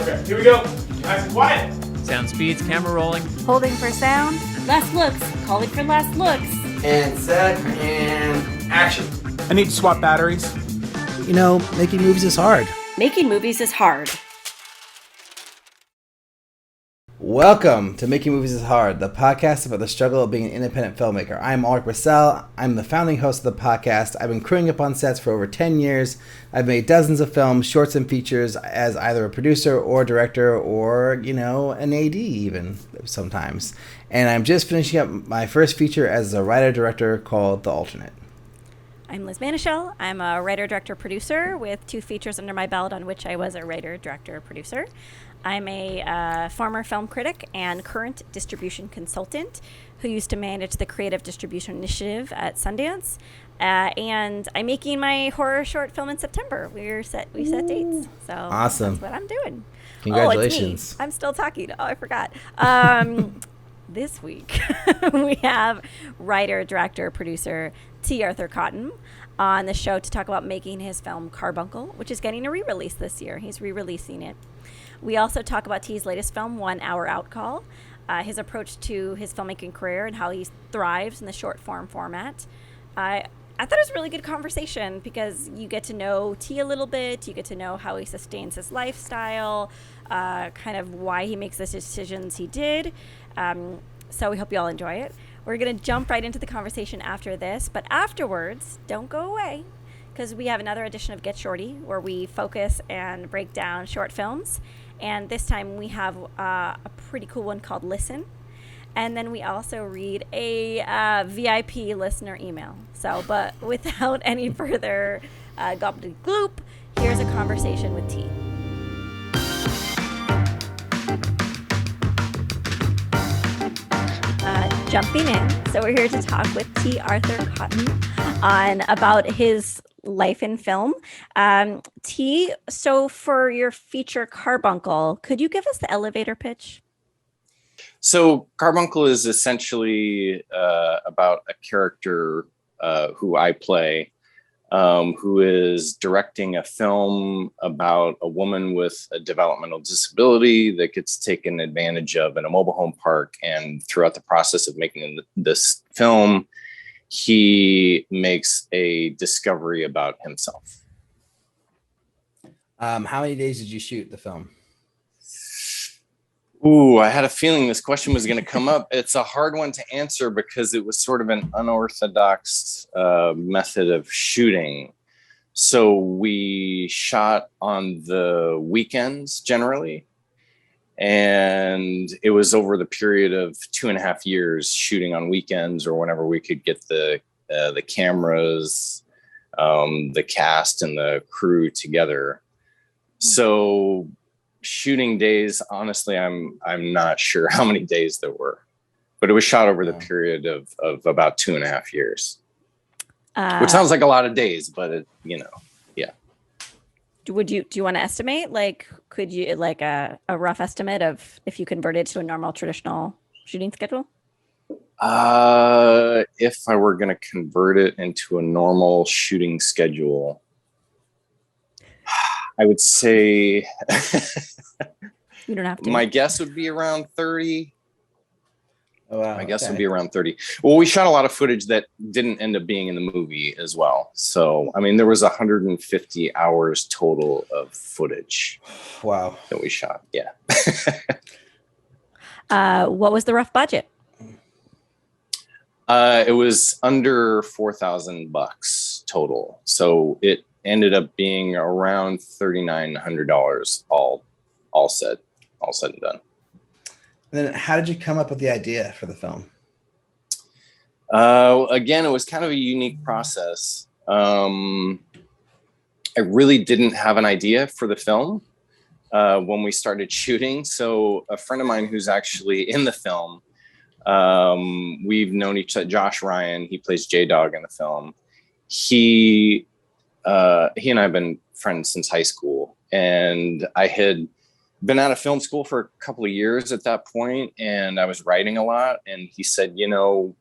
Okay, here we go. Nice and quiet. Sound speeds, camera rolling. Holding for sound. Last looks. Calling for last looks. And set and action. I need to swap batteries. You know, making movies is hard. Making movies is hard. Welcome to Making Movies is Hard, the podcast about the struggle of being an independent filmmaker. I'm Ulrich Brissell. I'm the founding host of the podcast. I've been crewing up on sets for over 10 years. I've made dozens of films, shorts, and features as either a producer or director or, you know, an AD even sometimes. And I'm just finishing up my first feature as a writer-director called The Alternate. I'm Liz Manischel. I'm a writer, director, producer with 2 features under my belt on which I was a writer, director, producer. I'm a former film critic and current distribution consultant who used to manage the creative distribution initiative at Sundance. And I'm making my horror short film in September. We set dates. So Awesome. That's what I'm doing. Congratulations. Oh, it's me. I'm still talking. Oh, I forgot. This week, we have writer, director, producer T. Arthur Cottam on the show to talk about making his film Carbuncle, which is getting a re-release this year. He's re-releasing it. We also talk about T's latest film, 1 Hour Out Call, his approach to his filmmaking career and how he thrives in the short form format. I thought it was a really good conversation because you get to know T a little bit. You get to know how he sustains his lifestyle, kind of why he makes the decisions he did. So we hope you all enjoy it. We're going to jump right into the conversation after this. But afterwards, don't go away because we have another edition of Get Shorty where we focus and break down short films. And this time we have a pretty cool one called Listen. And then we also read a VIP listener email. So, but without any further gobbledygook, here's a conversation with T. Jumping in. So we're here to talk with T. Arthur Cottam about his life in film. T, so for your feature Carbuncle, could you give us the elevator pitch? So Carbuncle is essentially about a character who I play, who is directing a film about a woman with a developmental disability that gets taken advantage of in a mobile home park. And throughout the process of making this film, he makes a discovery about himself. How many days did you shoot the film? Ooh, I had a feeling this question was going to come up. It's a hard one to answer because it was sort of an unorthodox method of shooting. So we shot on the weekends generally. And it was over the period of 2.5 years shooting on weekends or whenever we could get the cameras, the cast and the crew together. So shooting days, honestly, I'm not sure how many days there were, but it was shot over the period of about 2.5 years, which sounds like a lot of days, but yeah. Do you want to estimate? Like, could you like a rough estimate of if you converted to a normal traditional shooting schedule? If I were going to convert it into a normal shooting schedule, I would say You don't have to. my guess would be around 30. Oh, wow. My guess would be around 30. Well, we shot a lot of footage that didn't end up being in the movie as well. So, I mean, there was 150 hours total of footage. Wow. That we shot. Yeah. What was the rough budget? It was under $4,000 total. So it ended up being around $3,900 all said and done. And then how did you come up with the idea for the film? Again, it was kind of a unique process. I really didn't have an idea for the film when we started shooting. So a friend of mine who's actually in the film, we've known each other, Josh Ryan, he plays J-Dog in the film. He and I have been friends since high school, and I had been out of film school for a couple of years at that point, and I was writing a lot. And he said, you know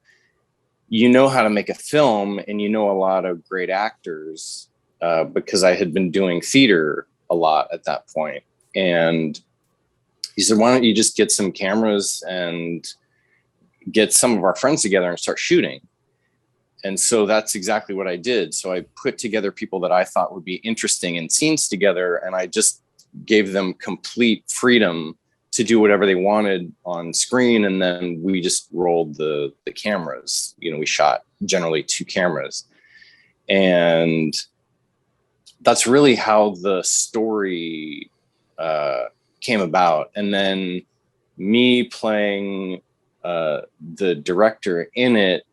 how to make a film, and you know a lot of great actors, because I had been doing theater a lot at that point. And he said, why don't you just get some cameras and get some of our friends together and start shooting? And so that's exactly what I did. So I put together people that I thought would be interesting in scenes together, and I just gave them complete freedom to do whatever they wanted on screen. And then we just rolled the cameras. We shot generally 2 cameras. And that's really how the story came about. And then me playing the director in it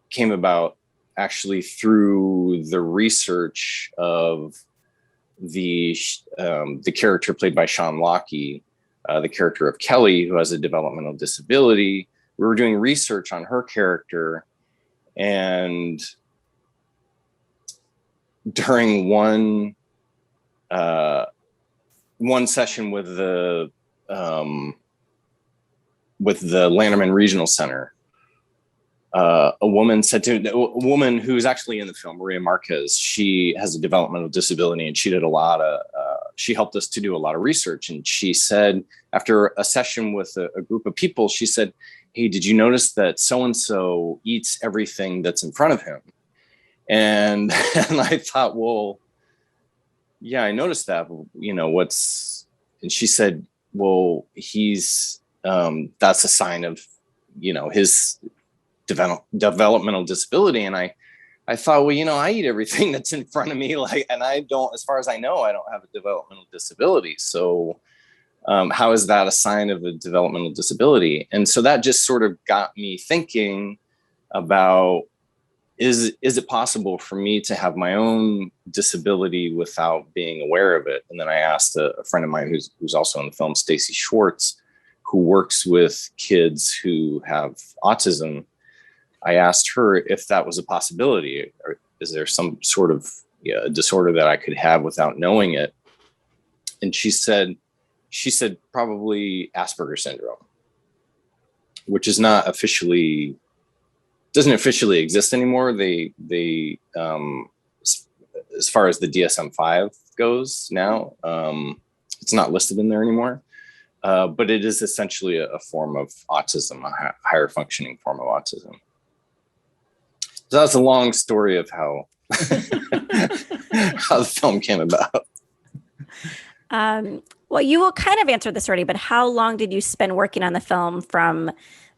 came about actually through the research of the character played by Sean Lockey, the character of Kelly, who has a developmental disability. We were doing research on her character, and during one session with the Lanterman Regional Center, a woman said to a woman who's actually in the film, Maria Marquez, she has a developmental disability, and she did she helped us to do a lot of research. And she said, after a session with a group of people, she said, hey, did you notice that so-and-so eats everything that's in front of him? And I thought, well, yeah, I noticed that, and she said, well, he's, that's a sign of, his developmental disability. And I thought, well, I eat everything that's in front of me. And I don't, as far as I know, I don't have a developmental disability. So how is that a sign of a developmental disability? And so that just sort of got me thinking about, is it possible for me to have my own disability without being aware of it? And then I asked a friend of mine who's also in the film, Stacy Schwartz, who works with kids who have autism. I asked her if that was a possibility, or is there some sort of disorder that I could have without knowing it? And she said probably Asperger's syndrome, which is not doesn't officially exist anymore. They as far as the DSM-5 goes now, it's not listed in there anymore. But it is essentially a form of autism, a higher functioning form of autism. So that's a long story of how how the film came about. Well, you will kind of answer this already, but how long did you spend working on the film from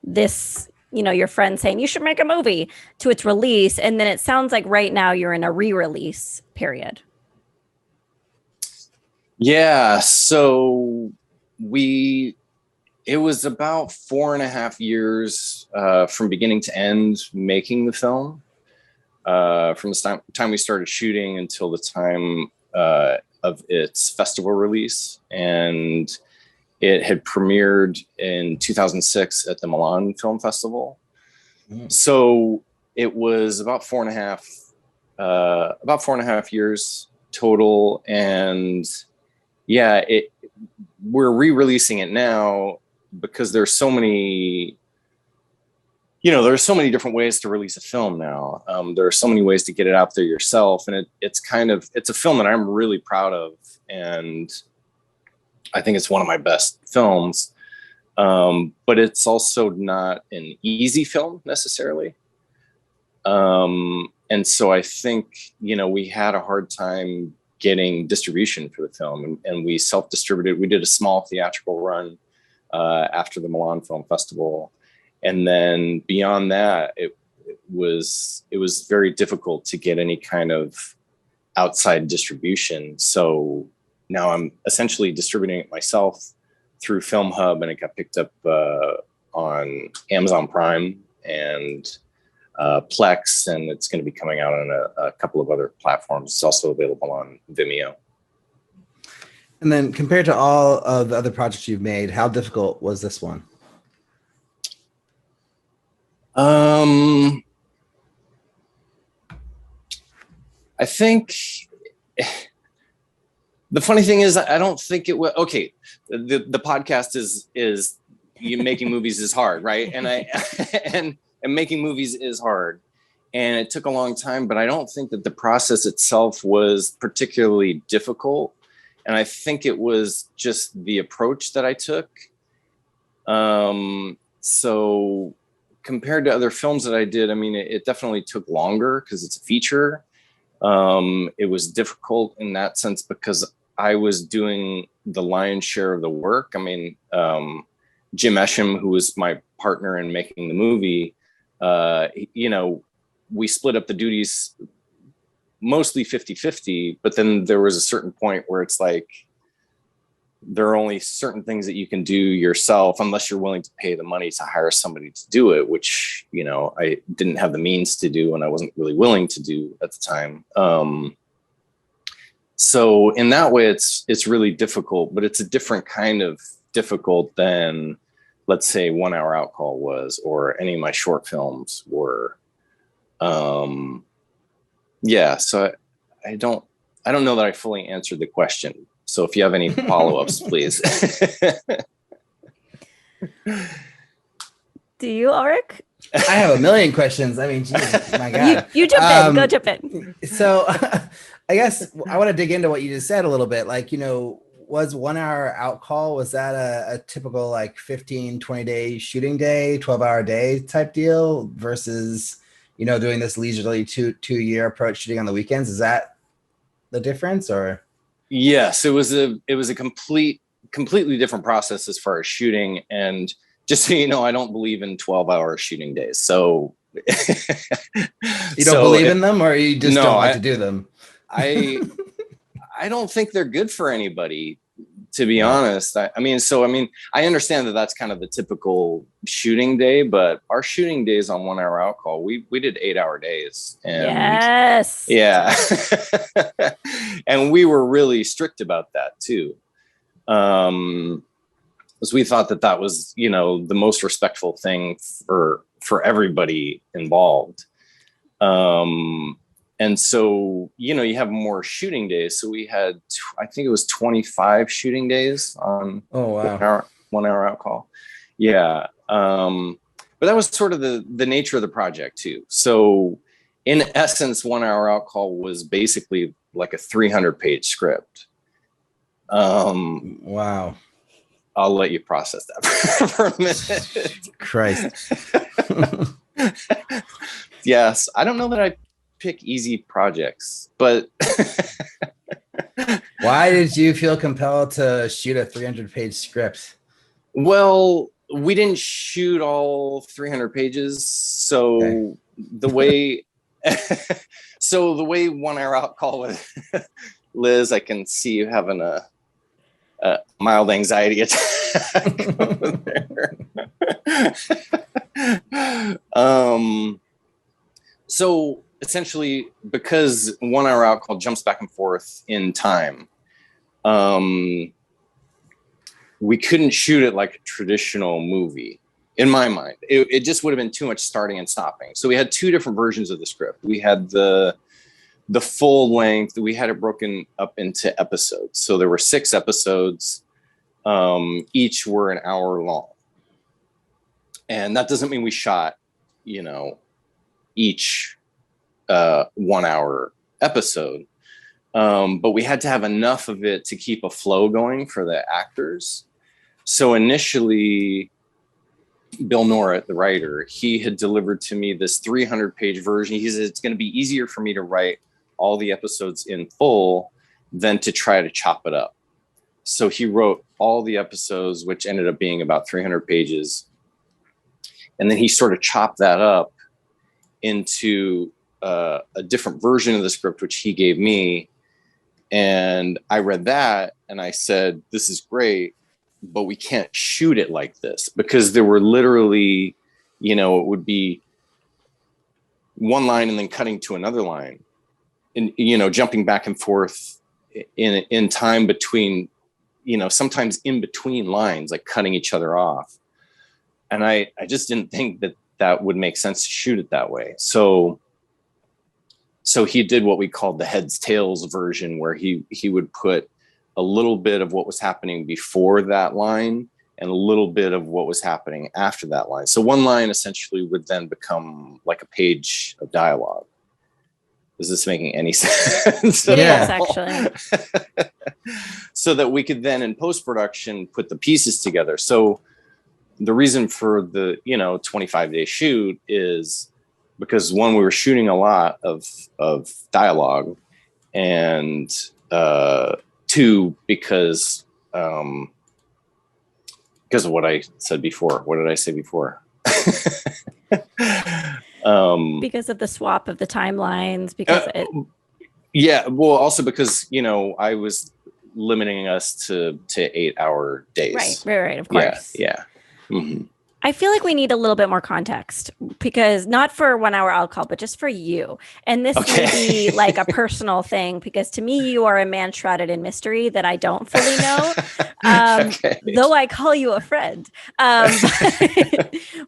this, your friend saying you should make a movie to its release? And then it sounds like right now you're in a re-release period. Yeah. So it was about 4.5 years from beginning to end making the film, from the time we started shooting until the time of its festival release. And it had premiered in 2006 at the Milan Film Festival. So it was about 4.5 years total. And yeah, we're re-releasing it now because there's so many, there's so many different ways to release a film now. There are so many ways to get it out there yourself. And it's a film that I'm really proud of. And I think it's one of my best films. But it's also not an easy film necessarily. And so I think, we had a hard time getting distribution for the film, and we self-distributed. We did a small theatrical run after the Milan Film Festival. And then beyond that, it was very difficult to get any kind of outside distribution. So now I'm essentially distributing it myself through Film Hub, and it got picked up on Amazon Prime and Plex, and it's going to be coming out on a couple of other platforms. It's also available on Vimeo. And then compared to all of the other projects you've made, how difficult was this one? I think the funny thing is, I don't think it was okay. The podcast is you making movies is hard, right? And and making movies is hard, and it took a long time. But I don't think that the process itself was particularly difficult. And I think it was just the approach that I took. So compared to other films that I did, I mean, it definitely took longer because it's a feature. It was difficult in that sense because I was doing the lion's share of the work. I mean, Jim Esham, who was my partner in making the movie, we split up the duties mostly 50-50, but then there was a certain point where it's like, there are only certain things that you can do yourself unless you're willing to pay the money to hire somebody to do it, which, I didn't have the means to do and I wasn't really willing to do at the time. So in that way, it's really difficult, but it's a different kind of difficult than, let's say, 1 Hour Out Call was, or any of my short films were. So I don't know that I fully answered the question. So if you have any follow-ups, please. Do you, Ulrich? I have a million questions. I mean, geez, my God. You jump in. Go jump in. So I guess I want to dig into what you just said a little bit. Like, was 1 Hour Out Call, was that a typical like 15, 20 day shooting day, 12-hour day type deal versus, doing this leisurely 2-year approach shooting on the weekends? Is that the difference or? Yes, it was a completely different process as far as shooting. And just so you know, I don't believe in 12-hour shooting days. So you don't believe in them, or you just don't like to do them? I don't think they're good for anybody, to be honest. I mean, I understand that that's kind of the typical shooting day, but our shooting days on 1 Hour Out Call, we did 8-hour days. And yes. Yeah. And we were really strict about that too. Because we thought that was, the most respectful thing for everybody involved. And so, you have more shooting days. So we had, I think it was 25 shooting days on 1 Hour Out Call. Yeah. But that was sort of the nature of the project too. So in essence, 1 Hour Out Call was basically like a 300-page script. Wow. I'll let you process that for a minute. Christ. Yes. I don't know that I pick easy projects, but why did you feel compelled to shoot a 300-page script? Well, we didn't shoot all 300 pages. So the way 1 Hour Out Call with Liz, I can see you having a mild anxiety attack over there. So essentially, because 1 Hour Out Call jumps back and forth in time, we couldn't shoot it like a traditional movie. In my mind, it just would have been too much starting and stopping. So we had two different versions of the script. We had the full length. We had it broken up into episodes. So there were 6 episodes. Each were an hour long. And that doesn't mean we shot, each 1 hour episode. But we had to have enough of it to keep a flow going for the actors. So initially, Bill Norrit, the writer, he had delivered to me this 300-page version. He said, it's going to be easier for me to write all the episodes in full than to try to chop it up. So he wrote all the episodes, which ended up being about 300 pages. And then he sort of chopped that up into a different version of the script, which he gave me. And I read that and I said, this is great, but we can't shoot it like this, because there were literally, it would be one line and then cutting to another line and, jumping back and forth in time between, sometimes in between lines, like cutting each other off. And I just didn't think that would make sense to shoot it that way. So he did what we called the heads tails version, where he would put a little bit of what was happening before that line and a little bit of what was happening after that line. So one line essentially would then become like a page of dialogue. is this making any sense? It Yeah. is actually. So that we could then in post-production put the pieces together. So the reason for the 25-day shoot is because one, we were shooting a lot of dialogue, and two, because of what I said before. What did I say before? Because of the swap of the timelines, because yeah, well, also because I was limiting us to 8-hour days. right, of course. Yeah. Mm-hmm. I feel like we need a little bit more context, because not for 1 hour alcohol, but just for you. And this may be like a personal thing, because to me, you are a man shrouded in mystery that I don't fully know. Though I call you a friend.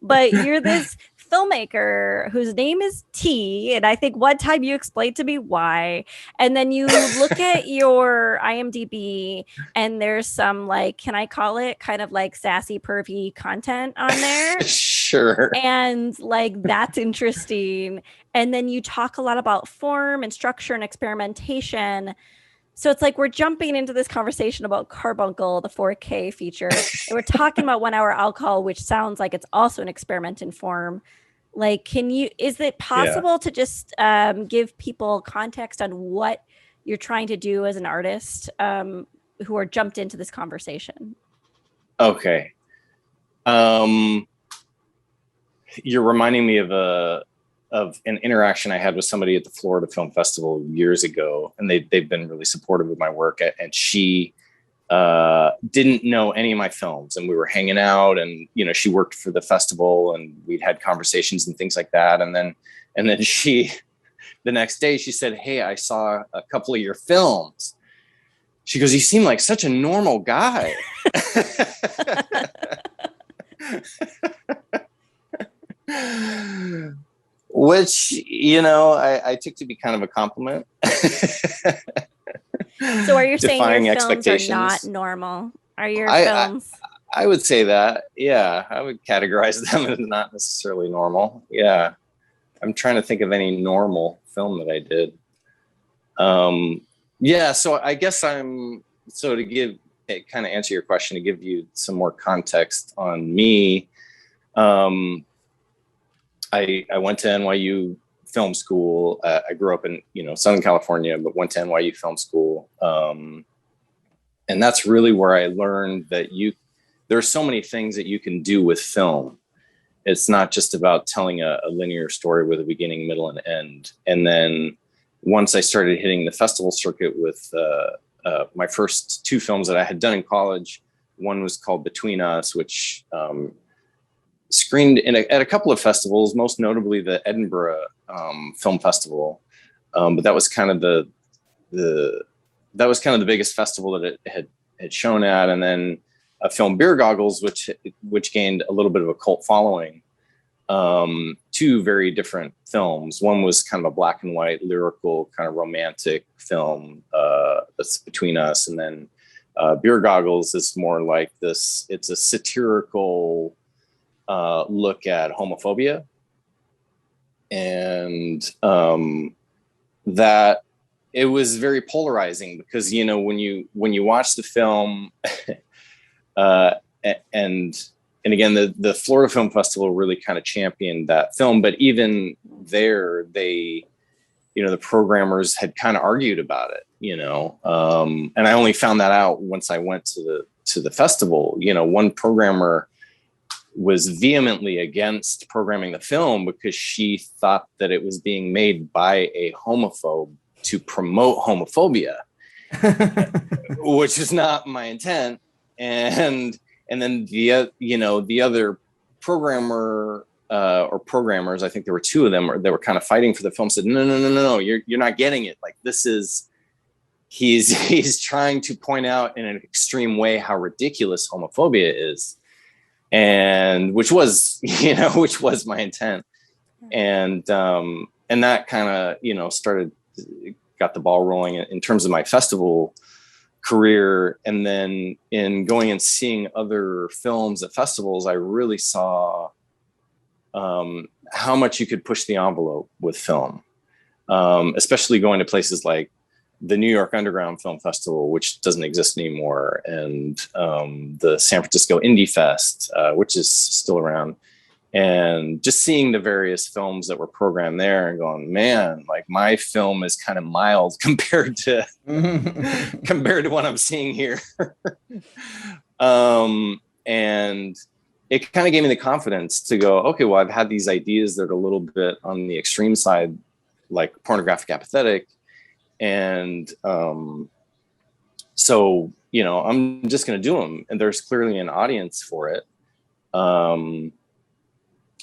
But you're this filmmaker whose name is T, and I think one time you explained to me why. And then you look at your IMDb, and there's some, like, can I call it kind of like sassy, pervy content on there? Sure. And like, that's interesting. And then you talk a lot about form and structure and experimentation. So it's like we're jumping into this conversation about Carbuncle, the 4K feature, and we're talking about 1 hour alcohol, which sounds like it's also an experiment in form. Like, is it possible to just give people context on what you're trying to do as an artist who are jumped into this conversation? Okay. You're reminding me of an interaction I had with somebody at the Florida Film Festival years ago, and they've been really supportive of my work. And she didn't know any of my films, and we were hanging out, and she worked for the festival, and we'd had conversations and things like that. And then she, the next day, she said, "Hey, I saw a couple of your films." She goes, "You seem like such a normal guy." Which, I took to be kind of a compliment. So are you saying your films are expectations. not normal? Are your films? I would say that. Yeah, I would categorize them as not necessarily normal. Yeah. I'm trying to think of any normal film that I did. Yeah, so I guess to kind of answer your question, to give you some more context on me, I went to NYU film school. I grew up in Southern California, but went to NYU film school, and that's really where I learned that there are so many things that you can do with film. It's not just about telling a linear story with a beginning, middle, and end. And then once I started hitting the festival circuit with my first two films that I had done in college, one was called Between Us, which screened at a couple of festivals, most notably the Edinburgh Film Festival. But that was kind of the biggest festival that it had shown at. And then a film, Beer Goggles, which gained a little bit of a cult following. Two very different films. One was kind of a black and white, lyrical, kind of romantic film that's Between Us. And then Beer Goggles is more like this. It's a satirical look at homophobia. And that it was very polarizing, because when you watch the film and again, the Florida Film Festival really kind of championed that film, but even there, the programmers had kind of argued about it, and I only found that out once I went to the festival. One programmer was vehemently against programming the film because she thought that it was being made by a homophobe to promote homophobia, which is not my intent. And then the other programmer or programmers, I think there were two of them, they were kind of fighting for the film, said, no, you're not getting it. Like, this is, he's trying to point out in an extreme way how ridiculous homophobia is. And which was my intent. And that kind of, got the ball rolling in terms of my festival career. And then in going and seeing other films at festivals, I really saw how much you could push the envelope with film. especially going to places like the New York Underground Film Festival, which doesn't exist anymore, and the San Francisco Indie Fest, which is still around, and just seeing the various films that were programmed there and going, man, like my film is kind of mild compared to what I'm seeing here. And it kind of gave me the confidence to go, okay, well, I've had these ideas that are a little bit on the extreme side, like pornographic apathetic. And so, I'm just going to do them. And there's clearly an audience for it.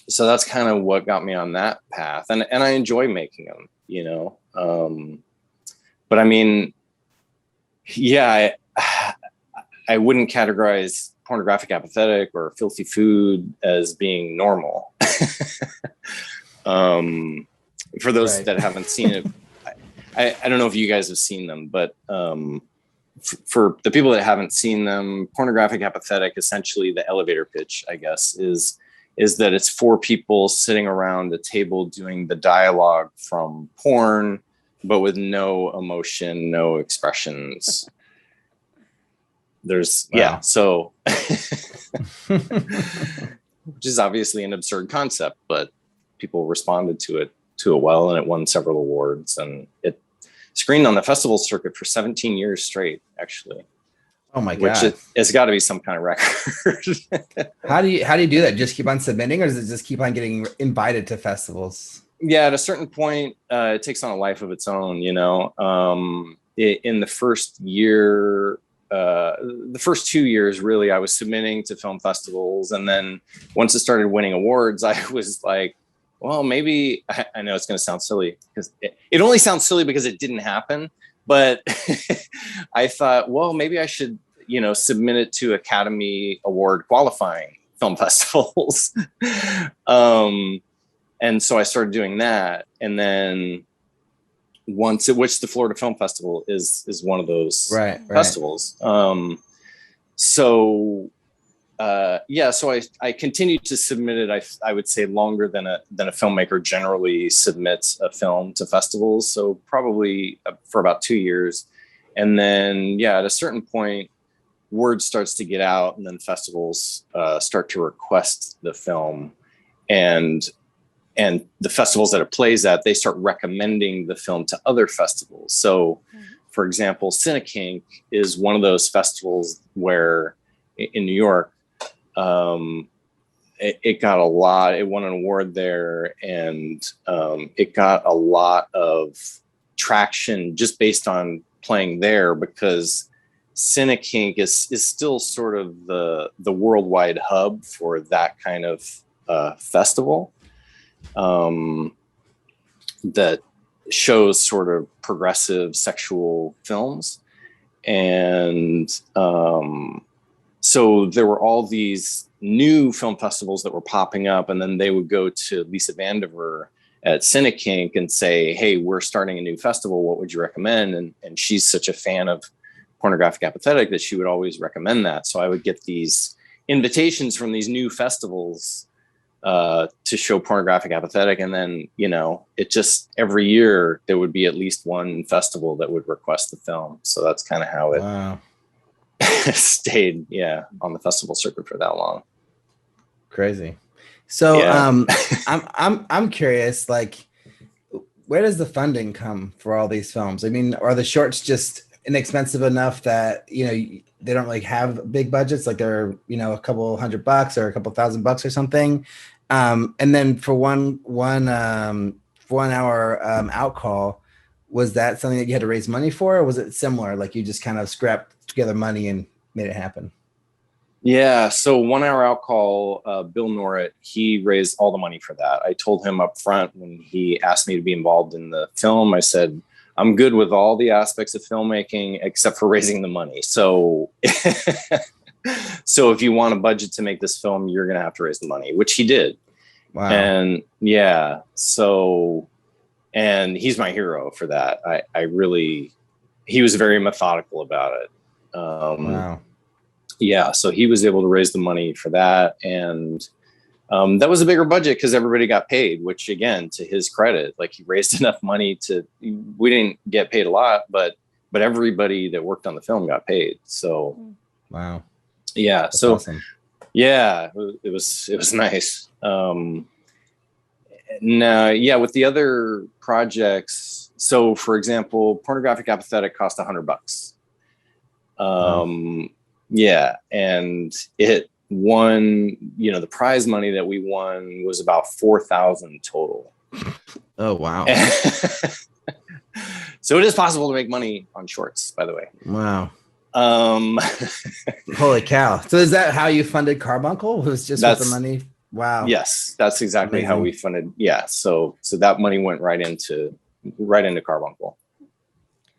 So that's kind of what got me on that path. And I enjoy making them, but I mean, yeah, I wouldn't categorize pornographic apathetic or filthy food as being normal. For those that haven't seen it, I don't know if you guys have seen them, but for the people that haven't seen them, pornographic apathetic, essentially the elevator pitch, I guess, is that it's 4 people sitting around a table doing the dialogue from porn, but with no emotion, no expressions. So which is obviously an absurd concept, but people responded to it well, and it won several awards, and it screened on the festival circuit for 17 years straight, actually. Oh my God. Which it's got to be some kind of record. How do you do that? Just keep on submitting, or does it just keep on getting invited to festivals? Yeah, at a certain point, it takes on a life of its own, in the first year, the first 2 years, really, I was submitting to film festivals. And then once it started winning awards, I was like, well, maybe, I know it's going to sound silly, because it only sounds silly because it didn't happen. But I thought, well, maybe I should, submit it to Academy Award qualifying film festivals. And so I started doing that. And then which the Florida Film Festival is one of those festivals. So I continued to submit it. I would say longer than a filmmaker generally submits a film to festivals. So probably for about 2 years. And then, at a certain point, word starts to get out, and then festivals start to request the film, and the festivals that it plays at, they start recommending the film to other festivals. So, for example, CineKink is one of those festivals where in New York, it got it won an award there, and it got a lot of traction just based on playing there, because CineKink is still sort of the worldwide hub for that kind of festival that shows sort of progressive sexual films. And so there were all these new film festivals that were popping up, and then they would go to Lisa Vandiver at CineKink and say, hey, we're starting a new festival. What would you recommend? And she's such a fan of pornographic apathetic that she would always recommend that. So I would get these invitations from these new festivals to show pornographic apathetic. And then, it just, every year there would be at least one festival that would request the film. So that's kind of how it stayed, on the festival circuit for that long. Crazy. So I'm curious, like, where does the funding come for all these films? I mean, are the shorts just inexpensive enough that, they don't really have big budgets, like they're, a couple $100 or a couple $1,000 or something? And then for one hour out call, was that something that you had to raise money for, or was it similar? Like you just kind of scrapped together money and made it happen? Yeah. So 1 hour out call, Bill Norrit, he raised all the money for that. I told him up front when he asked me to be involved in the film, I said, I'm good with all the aspects of filmmaking except for raising the money. So, so if you want a budget to make this film, you're going to have to raise the money, which he did. Wow. And and he's my hero for that. He was very methodical about it. Wow. Yeah, so he was able to raise the money for that, and That was a bigger budget because everybody got paid, which again, to his credit, like he raised enough money we didn't get paid a lot, but everybody that worked on the film got paid. So, Wow. Yeah. That's so awesome. yeah, it was nice. Now, yeah, with the other projects. So for example, Pornographic Apathetic cost $100. Wow. Yeah. And it won, the prize money that we won was about 4,000 total. Oh, wow. So it is possible to make money on shorts, by the way. Wow. Holy cow. So is that how you funded Carbuncle? Was just with the money? Wow. Yes, that's exactly how we funded. Yeah. So that money went right into Carbuncle.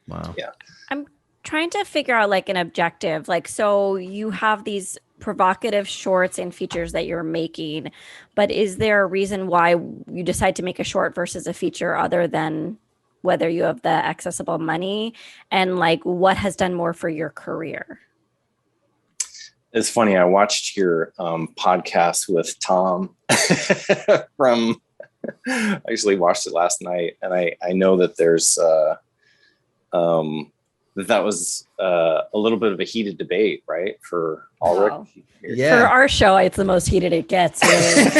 Wow. Yeah. I'm trying to figure out like an objective. Like, so you have these provocative shorts and features that you're making, but is there a reason why you decide to make a short versus a feature other than whether you have the accessible money, and like what has done more for your career? It's funny. I watched your podcast with Tom I actually watched it last night, and I know that there's that was a little bit of a heated debate, right? For Ulrich. Wow. Yeah. For our show, it's the most heated it gets. Really.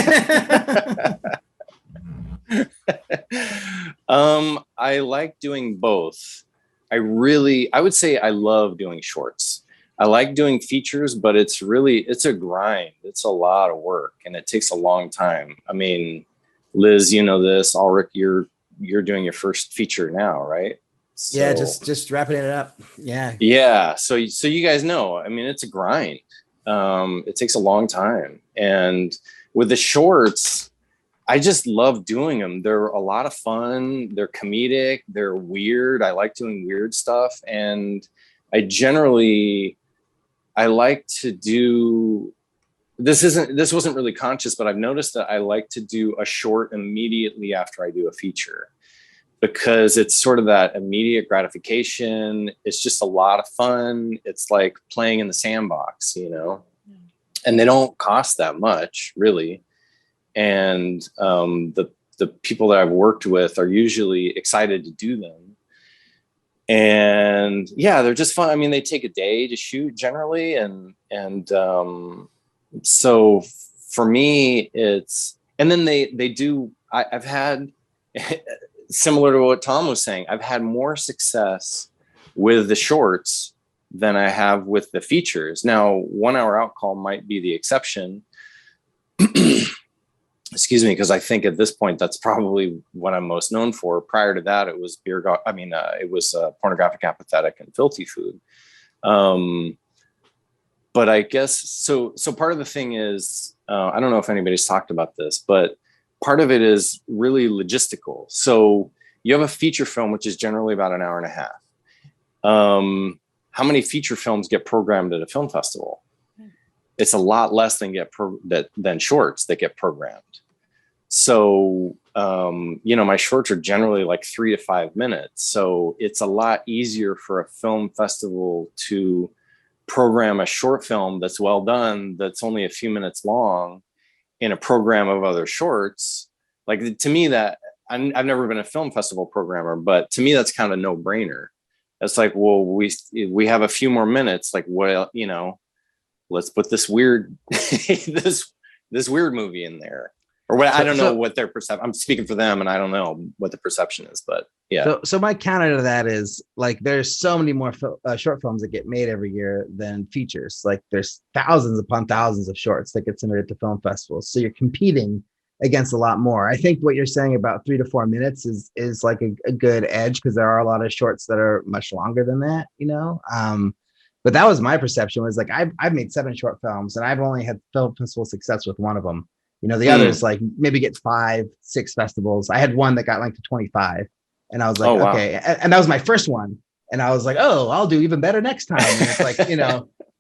I like doing both. I would say I love doing shorts. I like doing features, but it's a grind. It's a lot of work, and it takes a long time. I mean, Liz, you know this. Ulrich, you're doing your first feature now, right? So, yeah, just wrapping it up. Yeah. Yeah. So you guys know, I mean, it's a grind. It takes a long time. And with the shorts, I just love doing them. They're a lot of fun. They're comedic. They're weird. I like doing weird stuff. And I like to do, this wasn't really conscious, but I've noticed that I like to do a short immediately after I do a feature, because it's sort of that immediate gratification. It's just a lot of fun. It's like playing in the sandbox, and they don't cost that much, really. And the people that I've worked with are usually excited to do them. And yeah, they're just fun. I mean, they take a day to shoot generally. And so for me, and then they do, I've had, similar to what Tom was saying, I've had more success with the shorts than I have with the features. Now, 1 hour out call might be the exception. Excuse me, because I think at this point that's probably what I'm most known for. Prior to that, it was Pornographic Apathetic and Filthy Food. But I guess so. Part of the thing is, I don't know if anybody's talked about this, but part of it is really logistical. So you have a feature film, which is generally about an hour and a half. How many feature films get programmed at a film festival? It's a lot less than shorts that get programmed. So, my shorts are generally like 3 to 5 minutes. So it's a lot easier for a film festival to program a short film that's well done, that's only a few minutes long, in a program of other shorts. Like, to me, that I've never been a film festival programmer, but to me, that's kind of a no-brainer. It's like, well, we have a few more minutes. Like, well, let's put this weird this weird movie in there. Or what, I don't know what their perception. I'm speaking for them, and I don't know what the perception is, but yeah. So my counter to that is, like, there's so many more short films that get made every year than features. Like, there's thousands upon thousands of shorts that get submitted to film festivals. So you're competing against a lot more. I think what you're saying about 3 to 4 minutes is like a good edge, because there are a lot of shorts that are much longer than that, But that was my perception, was like, I've made 7 short films, and I've only had film festival success with one of them. The others like maybe get 5, 6 festivals. I had one that got linked to 25, and I was like, okay. Wow. And that was my first one. And I was like, oh, I'll do even better next time. And it's like,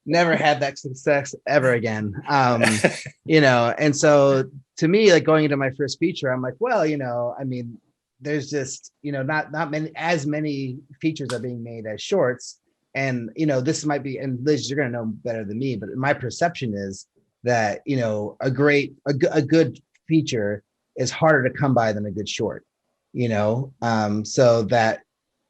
never had that success ever again. And so to me, like, going into my first feature, I'm like, well, I mean, there's just, not many features are being made as shorts. And, this might be, and Liz, you're going to know better than me, but my perception is that, you know, a good feature is harder to come by than a good short, you know, so that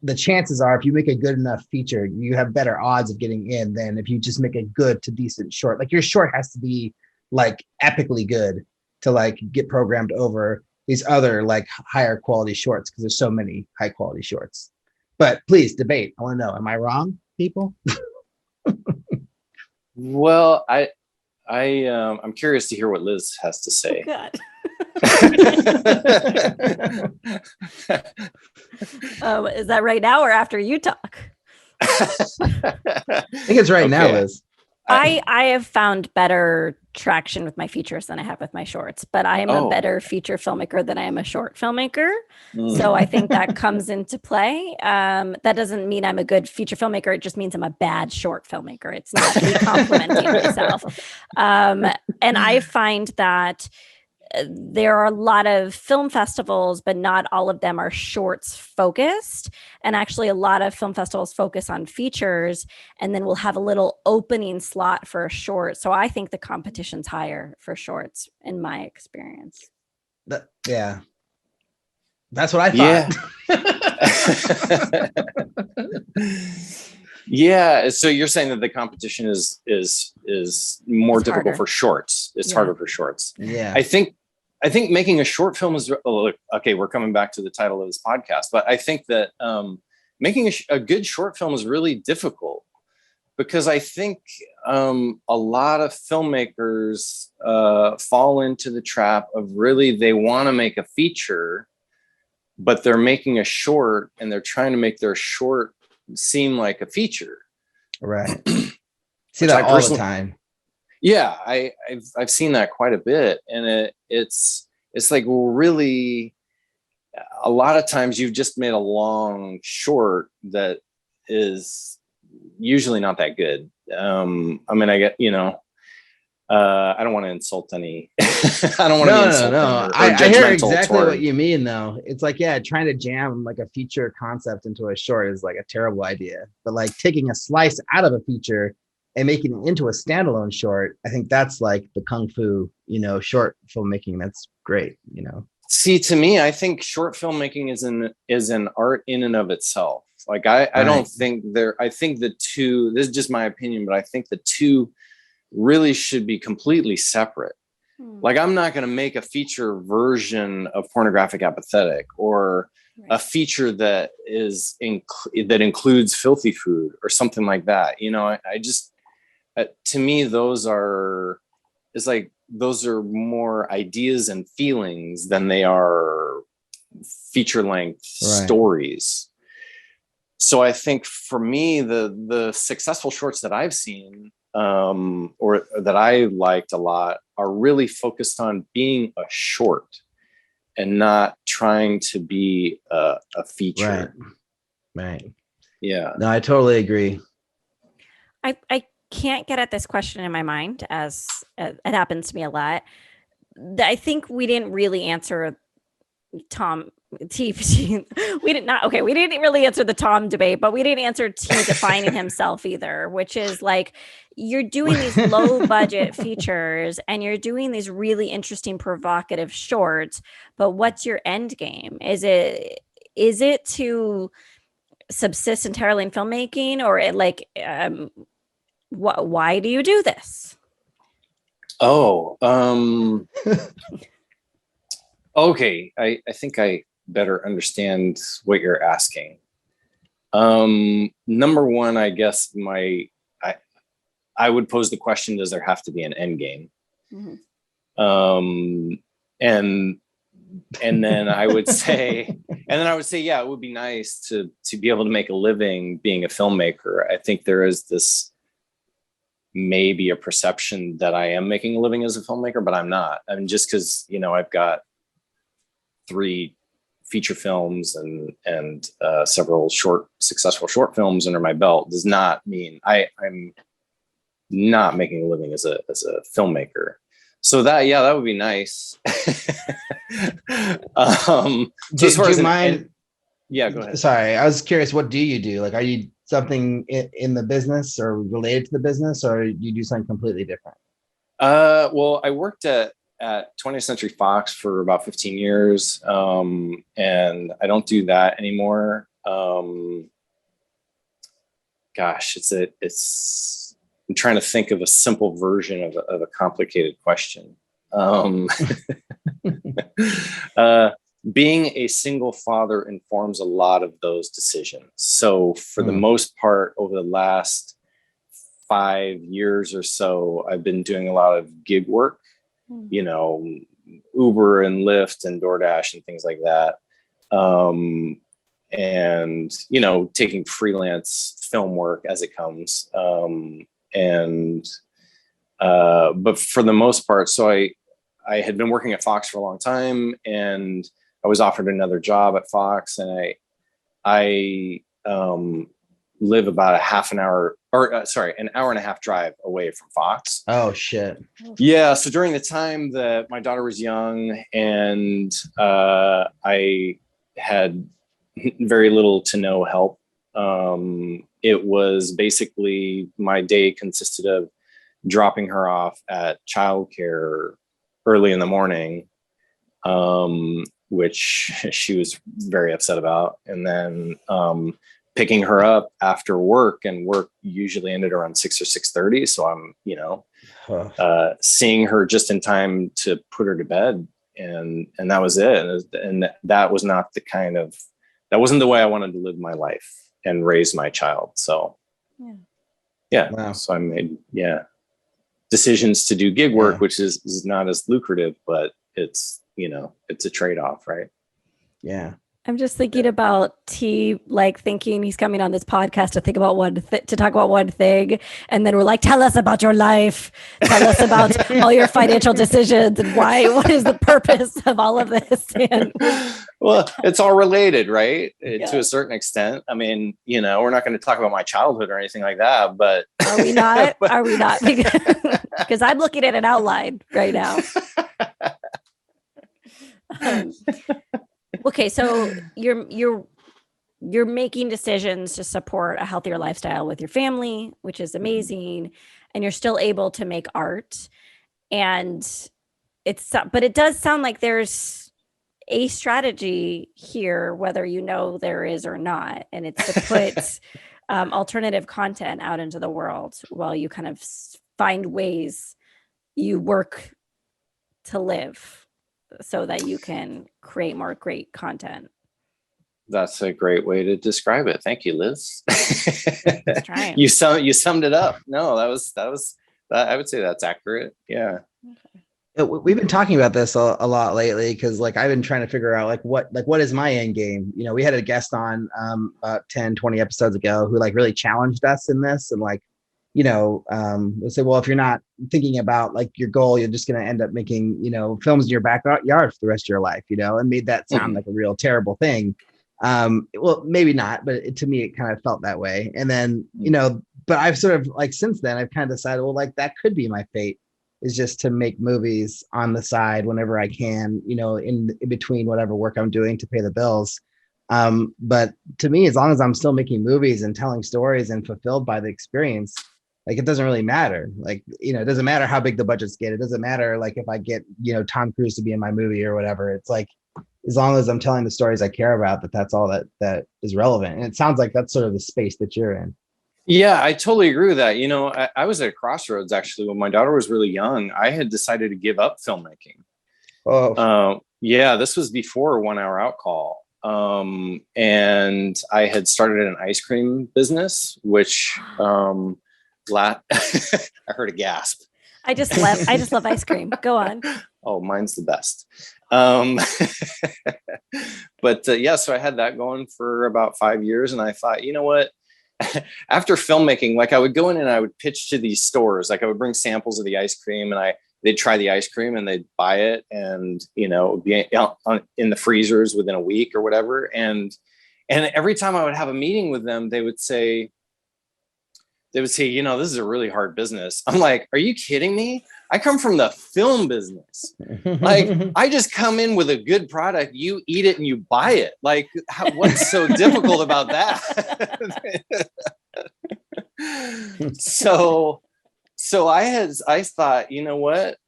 the chances are if you make a good enough feature, you have better odds of getting in than if you just make a good to decent short. Like your short has to be like epically good to like get programmed over these other like higher quality shorts because there's so many high quality shorts. But please debate. I want to know, am I wrong, people? Well, I'm curious to hear what Liz has to say. God. Is that right now or after you talk? I think it's right now, Liz. I have found better traction with my features than I have with my shorts, but I am a better feature filmmaker than I am a short filmmaker. So I think that comes into play. That doesn't mean I'm a good feature filmmaker. It just means I'm a bad short filmmaker. It's not me complimenting myself. And I find that there are a lot of film festivals, but not all of them are shorts focused. And actually a lot of film festivals focus on features and then we'll have a little opening slot for a short. So I think the competition's higher for shorts in my experience. Yeah. That's what I thought. Yeah. So you're saying that the competition is more difficult harder for shorts. It's harder for shorts. Yeah. I think making a short film is okay. We're coming back to the title of this podcast, but I think that making a good short film is really difficult because I think a lot of filmmakers fall into the trap of really they want to make a feature, but they're making a short and they're trying to make their short seem like a feature. Right. See that all the time. Yeah, I've seen that quite a bit, and it's like really a lot of times you've just made a long short that is usually not that good. I mean, I get, you know, I don't want to insult any. I don't want to insult no. I hear exactly what you mean, though. It's like, yeah, trying to jam like a feature concept into a short is like a terrible idea. But like taking a slice out of a feature and making it into a standalone short, I think that's like the kung fu, you know, short filmmaking. That's great, you know. See, to me, I think short filmmaking is an art in and of itself. Like I don't think I think the two, this is just my opinion, but I think the two really should be completely separate. Like I'm not going to make a feature version of Pornographic Apathetic or a feature that is that includes filthy food or something like that. You know, I just, to me, those are more ideas and feelings than they are feature length stories. So I think for me, the successful shorts that I've seen or that I liked a lot are really focused on being a short and not trying to be a feature. Right. Yeah. No, I totally agree. I can't get at this question in my mind, as it happens to me a lot. I think we didn't really answer Tom T. We didn't really answer the Tom debate, but we didn't answer T defining himself either, which is like you're doing these low budget features and you're doing these really interesting, provocative shorts. But what's your end game? Is it to subsist entirely in filmmaking, or why do you do this? Okay. I think I better understand what you're asking. Number one, I guess I would pose the question, does there have to be an end game? Mm-hmm. And then I would say, yeah, it would be nice to be able to make a living being a filmmaker. I think there is this maybe a perception that I am making a living as a filmmaker, but I'm not. I mean, just because, you know, I've got 3 feature films and several successful short films under my belt does not mean I'm not making a living as a filmmaker. So that would be nice. Do you mind? Yeah, go ahead. Sorry, I was curious. What do you do? Like, are you something in the business or related to the business, or you do something completely different? Well, I worked at 20th Century Fox for about 15 years, and I don't do that anymore. Gosh, I'm trying to think of a simple version of a complicated question. uh, Being a single father informs a lot of those decisions. So for the most part, over the last 5 years or so, I've been doing a lot of gig work, you know, Uber and Lyft and DoorDash and things like that. And, you know, taking freelance film work as it comes. But for the most part, so I had been working at Fox for a long time, and I was offered another job at Fox, and I live about an hour and a half drive away from Fox. Oh shit. Yeah. So during the time that my daughter was young, and I had very little to no help, it was basically my day consisted of dropping her off at childcare early in the morning, which she was very upset about, and then picking her up after work, and work usually ended around 6 or 6:30. So I'm, seeing her just in time to put her to bed, and that was it. And that was not that wasn't the way I wanted to live my life and raise my child. So yeah. Wow. So I made decisions to do gig work, which is not as lucrative, but it's a trade-off, right? Yeah. I'm just thinking about T, like thinking he's coming on this podcast to think about to talk about one thing, and then we're like, "Tell us about your life. Tell us about all your financial decisions and why. What is the purpose of all of this?" And well, it's all related, right? To a certain extent. I mean, we're not going to talk about my childhood or anything like that, but are we not? Are we not? Because I'm looking at an outline right now. Okay, so you're making decisions to support a healthier lifestyle with your family, which is amazing, and you're still able to make art. And but it does sound like there's a strategy here, whether there is or not, and it's to put alternative content out into the world while you kind of find ways you work to live, so that you can create more great content. That's a great way to describe it. Thank you, Liz. Trying. You summed it up. No, that was I would say that's accurate. Yeah. Okay. We've been talking about this a lot lately, because like I've been trying to figure out what is my end game. We had a guest on about 10, 20 episodes ago who like really challenged us in this, and like, we'll say, well, if you're not thinking about like your goal, you're just going to end up making, films in your backyard for the rest of your life, and made that sound like a real terrible thing. Well, maybe not, but to me, it kind of felt that way. And then, but I've sort of like, since then I've kind of decided, well, like that could be my fate, is just to make movies on the side whenever I can, in between whatever work I'm doing to pay the bills. But to me, as long as I'm still making movies and telling stories and fulfilled by the experience, like it doesn't really matter. Like, it doesn't matter how big the budgets get. It doesn't matter like if I get, Tom Cruise to be in my movie or whatever. It's like, as long as I'm telling the stories I care about, that's all that is relevant. And it sounds like that's sort of the space that you're in. Yeah, I totally agree with that. I was at a crossroads actually when my daughter was really young. I had decided to give up filmmaking. Oh, this was before 1 Hour Out Call. And I had started an ice cream business, which I heard a gasp. I just love ice cream. Go on. Oh, mine's the best. But so I had that going for about 5 years, and I thought, you know what? After filmmaking, like I would go in and I would pitch to these stores. Like I would bring samples of the ice cream, and they'd try the ice cream and they'd buy it, and it would be in the freezers within a week or whatever. And every time I would have a meeting with them, they would say, this is a really hard business. I'm like, are you kidding me? I come from the film business. Like, I just come in with a good product. You eat it and you buy it. Like, what's so difficult about that? So So I thought, you know what?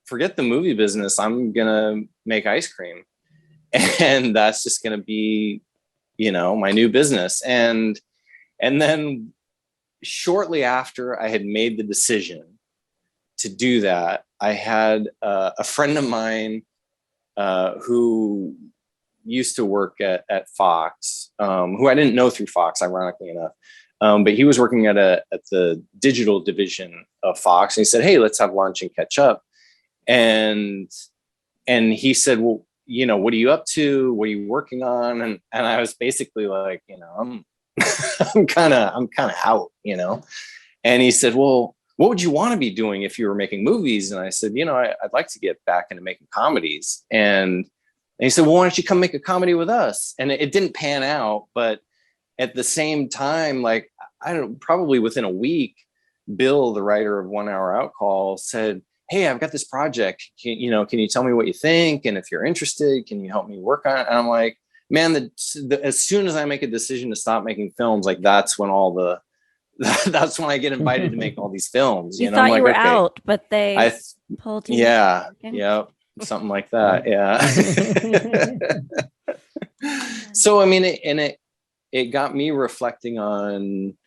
Forget the movie business. I'm gonna make ice cream, and that's just gonna be, my new business. And then shortly after I had made the decision to do that, I had a friend of mine who used to work at Fox, who I didn't know through Fox, ironically enough. But he was working at the digital division of Fox, and he said, "Hey, let's have lunch and catch up." And he said, "Well, what are you up to? What are you working on?" And I was basically like, I'm I'm kind of out, And he said, "Well, what would you want to be doing if you were making movies?" And I said, I'd like to get back into making comedies. And he said, "Well, why don't you come make a comedy with us?" And it didn't pan out, but at the same time, like, I don't know, probably within a week, Bill, the writer of 1 Hour Out Call, said, "Hey, I've got this project. Can you tell me what you think? And if you're interested, can you help me work on it?" And I'm like, man, as soon as I make a decision to stop making films, like that's when that's when I get invited to make all these films. You And thought I'm like, you were okay, out, but they pulled you. yeah, in. yeah, something like that. Yeah. So, I mean, it got me reflecting on,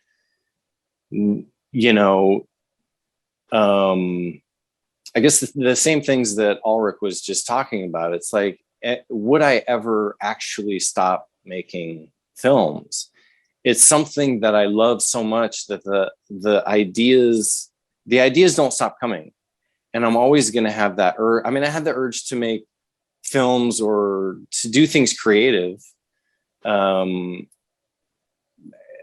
I guess the same things that Ulrich was just talking about. It's like, would I ever actually stop making films? It's something that I love so much that the ideas don't stop coming. And I'm always going to have that I mean, I had the urge to make films or to do things creative.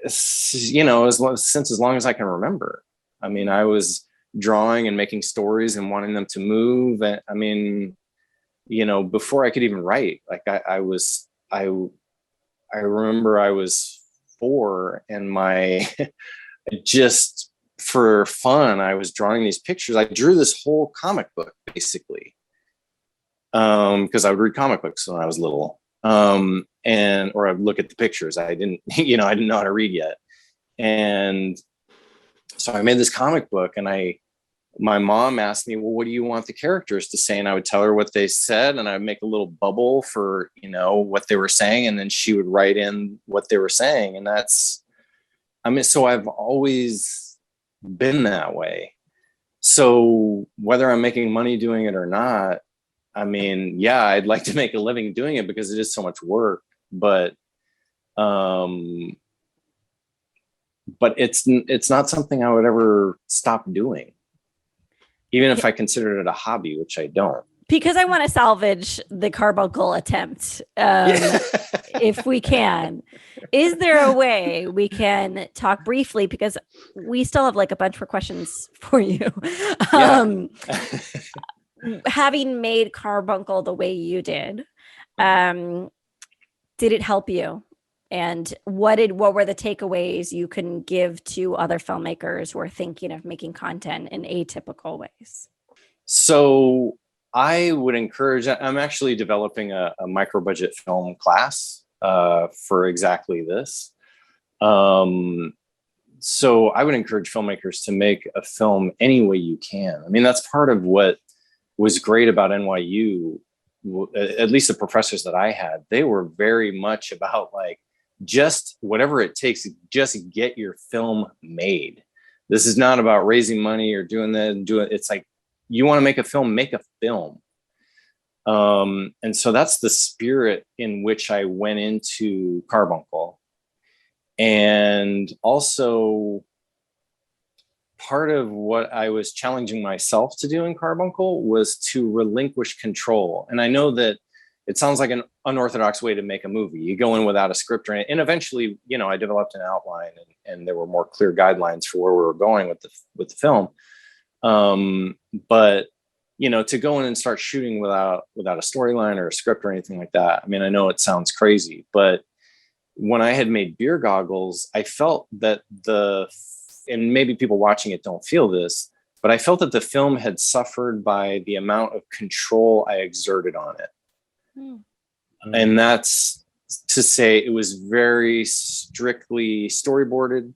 Since as long as I can remember. I mean, I was drawing and making stories and wanting them to move. And I mean, before I could even write, like I remember I was 4 and just for fun, I was drawing these pictures. I drew this whole comic book basically. Because I would read comic books when I was little. Or I'd look at the pictures. I didn't know how to read yet. And so I made this comic book, and my mom asked me, "Well, what do you want the characters to say?" And I would tell her what they said, and I'd make a little bubble for, what they were saying. And then she would write in what they were saying. And so I've always been that way. So whether I'm making money doing it or not, I mean, yeah, I'd like to make a living doing it because it is so much work, but it's not something I would ever stop doing, even if I considered it a hobby, which I don't. Because I want to salvage the carbuncle attempt, if we can. Is there a way we can talk briefly? Because we still have like a bunch more questions for you. Yeah. Having made Carbuncle the way you did, did it help you? And what were the takeaways you can give to other filmmakers who are thinking of making content in atypical ways? So I would encourage, I'm actually developing a micro budget film class for exactly this. So I would encourage filmmakers to make a film any way you can. I mean, that's part of what was great about NYU, at least the professors that I had. They were very much about like, just whatever it takes, just get your film made. This is not about raising money or doing that and do it. It's like, you want to make a film, make a film. And so that's the spirit in which I went into Carbuncle. And also, part of what I was challenging myself to do in Carbuncle was to relinquish control. And I know that it sounds like an unorthodox way to make a movie. You go in without a script, and eventually, I developed an outline, and there were more clear guidelines for where we were going with the film. But to go in and start shooting without a storyline or a script or anything like that. I mean, I know it sounds crazy, but when I had made Beer Goggles, I felt that and maybe people watching it don't feel this, but I felt that the film had suffered by the amount of control I exerted on it. And that's to say it was very strictly storyboarded.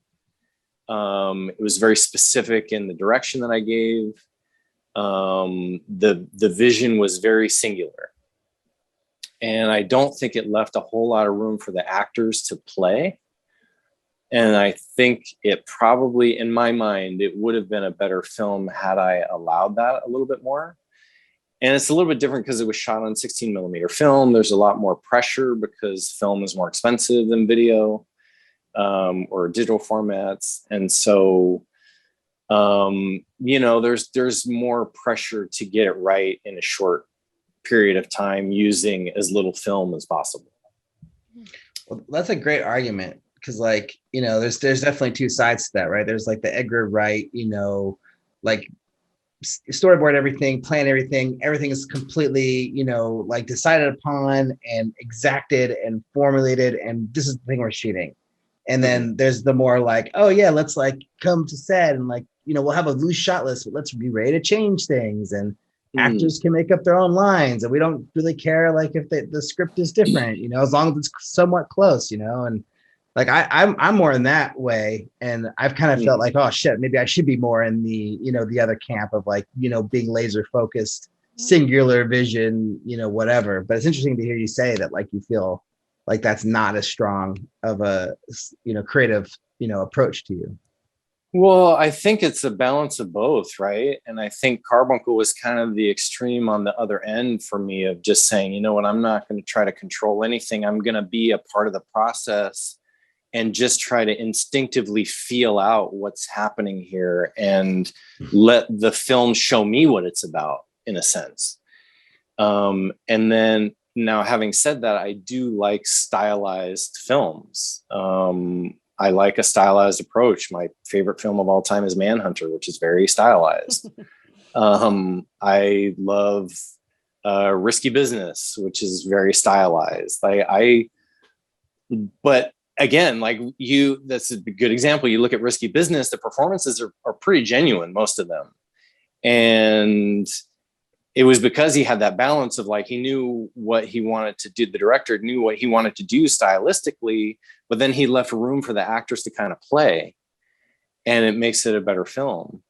It was very specific in the direction that I gave. The vision was very singular. And I don't think it left a whole lot of room for the actors to play. And I think it probably, in my mind, it would have been a better film had I allowed that a little bit more. And it's a little bit different because it was shot on 16 millimeter film. There's a lot more pressure because film is more expensive than video or digital formats. And so, there's more pressure to get it right in a short period of time using as little film as possible. Well, that's a great argument because, there's definitely two sides to that, right? There's like the Edgar Wright, storyboard everything, plan everything is completely, decided upon and exacted and formulated, and this is the thing we're shooting. And then there's the more oh yeah, let's come to set and we'll have a loose shot list, but let's be ready to change things, and actors can make up their own lines, and we don't really care if the script is different, as long as it's somewhat close, and I'm more in that way, and I've kind of felt oh shit, maybe I should be more in the the other camp of being laser focused, singular vision, whatever. But it's interesting to hear you say that you feel that's not as strong of a creative approach to you. Well, I think it's a balance of both, right? And I think Carbuncle was kind of the extreme on the other end for me of just saying, you know what, I'm not going to try to control anything. I'm going to be a part of the process and just try to instinctively feel out what's happening here and let the film show me what it's about, in a sense. And then now, having said that, I do like stylized films. I like a stylized approach. My favorite film of all time is Manhunter, which is very stylized. I love Risky Business, which is very stylized. But again, that's a good example. You look at Risky Business, the performances are pretty genuine, most of them. And it was because he had that balance of he knew what he wanted to do. The director knew what he wanted to do stylistically, but then he left room for the actors to kind of play, and it makes it a better film.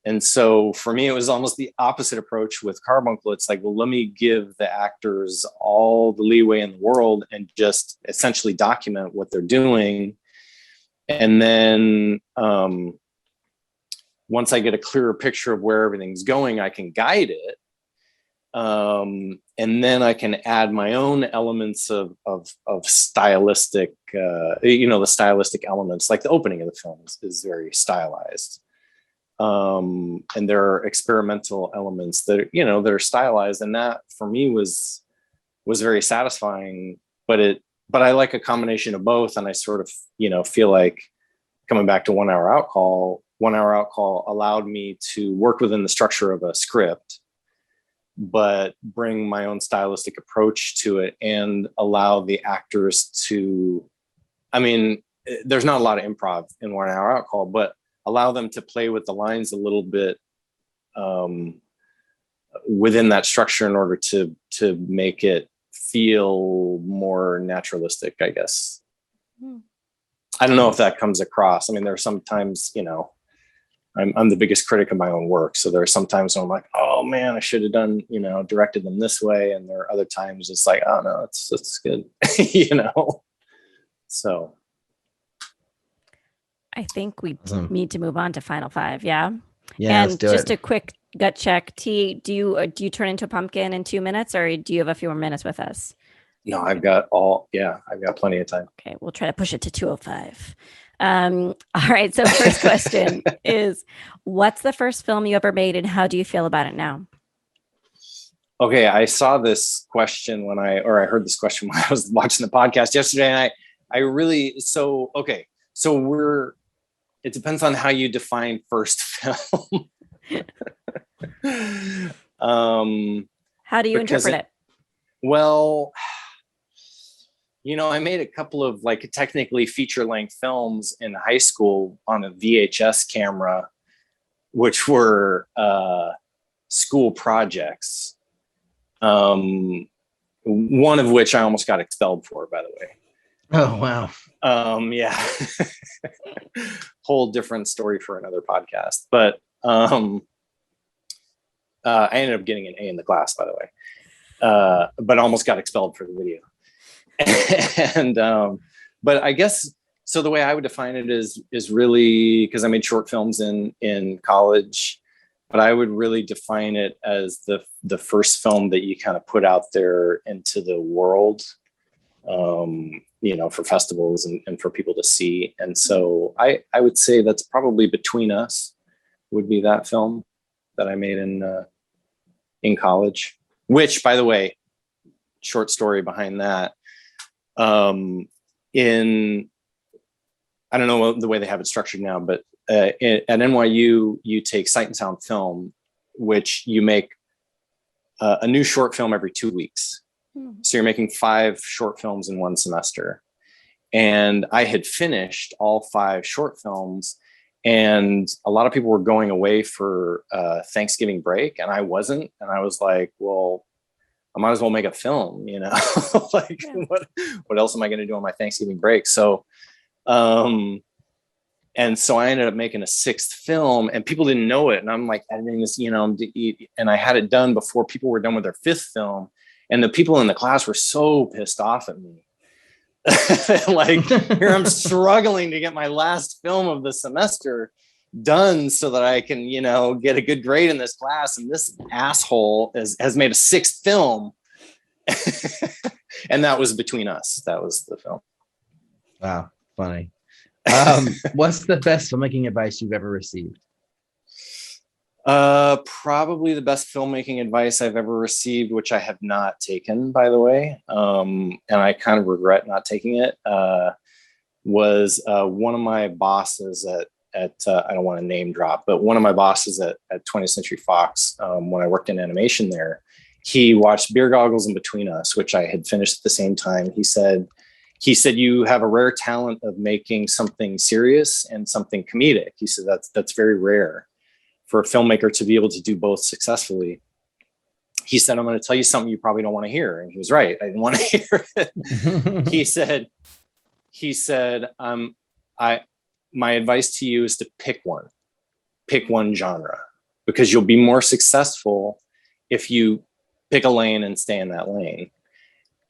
And so for me, it was almost the opposite approach with Carbuncle. It's well, let me give the actors all the leeway in the world and just essentially document what they're doing. And then once I get a clearer picture of where everything's going, I can guide it. And then I can add my own elements of stylistic, the stylistic elements, like the opening of the film is very stylized. And there are experimental elements that, that are stylized. And that for me was very satisfying, but I like a combination of both. And I sort of, feel like coming back to 1 Hour Out Call, 1 Hour Out Call allowed me to work within the structure of a script, but bring my own stylistic approach to it and allow the actors to, there's not a lot of improv in 1 Hour Out Call, but allow them to play with the lines a little bit within that structure in order to make it feel more naturalistic, I guess. I don't know if that comes across. There are sometimes, I'm the biggest critic of my own work. So there are some times when I'm like, oh man, I should have done, directed them this way. And there are other times it's oh no, it's good, So. I think we need to move on to Final Five. Yeah. Yeah. And just a quick gut check. T, do you turn into a pumpkin in 2 minutes, or do you have a few more minutes with us? No, I've got plenty of time. Okay. We'll try to push it to 2:05. All right. So first question is, what's the first film you ever made and how do you feel about it now? Okay. I saw this question I heard this question when I was watching the podcast yesterday. And it depends on how you define first film. How do you interpret it? Well, I made a couple of technically feature-length films in high school on a VHS camera, which were school projects. One of which I almost got expelled for, by the way. Oh, wow. Yeah. Whole different story for another podcast. But I ended up getting an A in the class, by the way, but almost got expelled for the video. And but I guess so. The way I would define it is really, because I made short films in college, but I would really define it as the first film that you kind of put out there into the world, for festivals and for people to see. And so I would say that's probably Between Us would be that film that I made in college, which, by the way, short story behind that. I don't know the way they have it structured now, but at NYU, you take Sight and Sound Film, which you make a new short film every 2 weeks. So you're making 5 short films in one semester. And I had finished all 5 short films, and a lot of people were going away for Thanksgiving break, and I wasn't. And I was like, well, I might as well make a film, like what else am I going to do on my Thanksgiving break? So, and so I ended up making a 6th film, and people didn't know it. And I'm like editing this, and I had it done before people were done with their 5th film. And the people in the class were so pissed off at me. Like, here I'm struggling to get my last film of the semester done so that I can, get a good grade in this class. And this asshole has made a 6th film. And that was Between Us. That was the film. Wow. Funny. What's the best filmmaking advice you've ever received? Probably the best filmmaking advice I've ever received, which I have not taken, by the way. And I kind of regret not taking it, was one of my bosses at I don't want to name drop, but one of my bosses at 20th Century Fox, when I worked in animation there, he watched Beer Goggles and Between Us, which I had finished at the same time. He said, you have a rare talent of making something serious and something comedic. He said, that's very rare for a filmmaker to be able to do both successfully. He said, I'm going to tell you something you probably don't want to hear. And he was right. I didn't want to hear it. He said, my advice to you is to pick one genre, because you'll be more successful if you pick a lane and stay in that lane.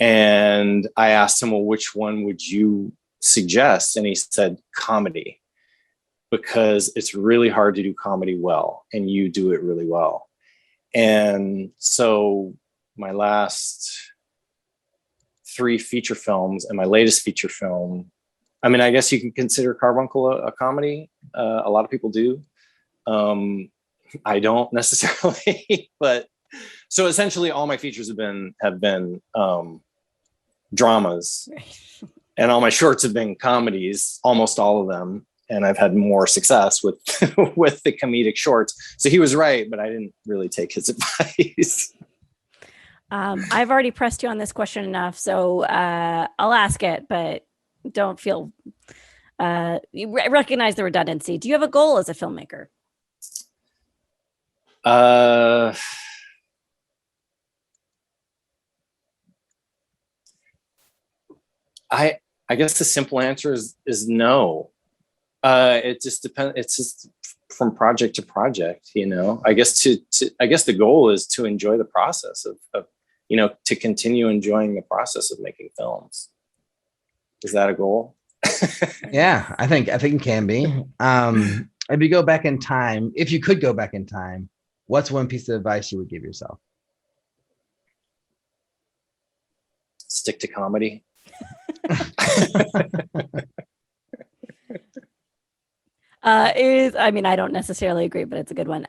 And I asked him, well, which one would you suggest? And he said, comedy, because it's really hard to do comedy well, and you do it really well. And so my last 3 feature films and my latest feature film, I mean, I guess you can consider Carbuncle a comedy. A lot of people do. I don't necessarily, but so essentially all my features have been dramas, and all my shorts have been comedies, almost all of them. And I've had more success with with the comedic shorts. So he was right, but I didn't really take his advice. I've already pressed you on this question enough, so I'll ask it, but don't feel you recognize the redundancy. Do you have a goal as a filmmaker? I guess the simple answer is no. It just depends. It's just from project to project, I guess the goal is to enjoy the process of to continue enjoying the process of making films. Is that a goal? Yeah, I think it can be. If you could go back in time, what's one piece of advice you would give yourself? Stick to comedy. I don't necessarily agree, but it's a good one.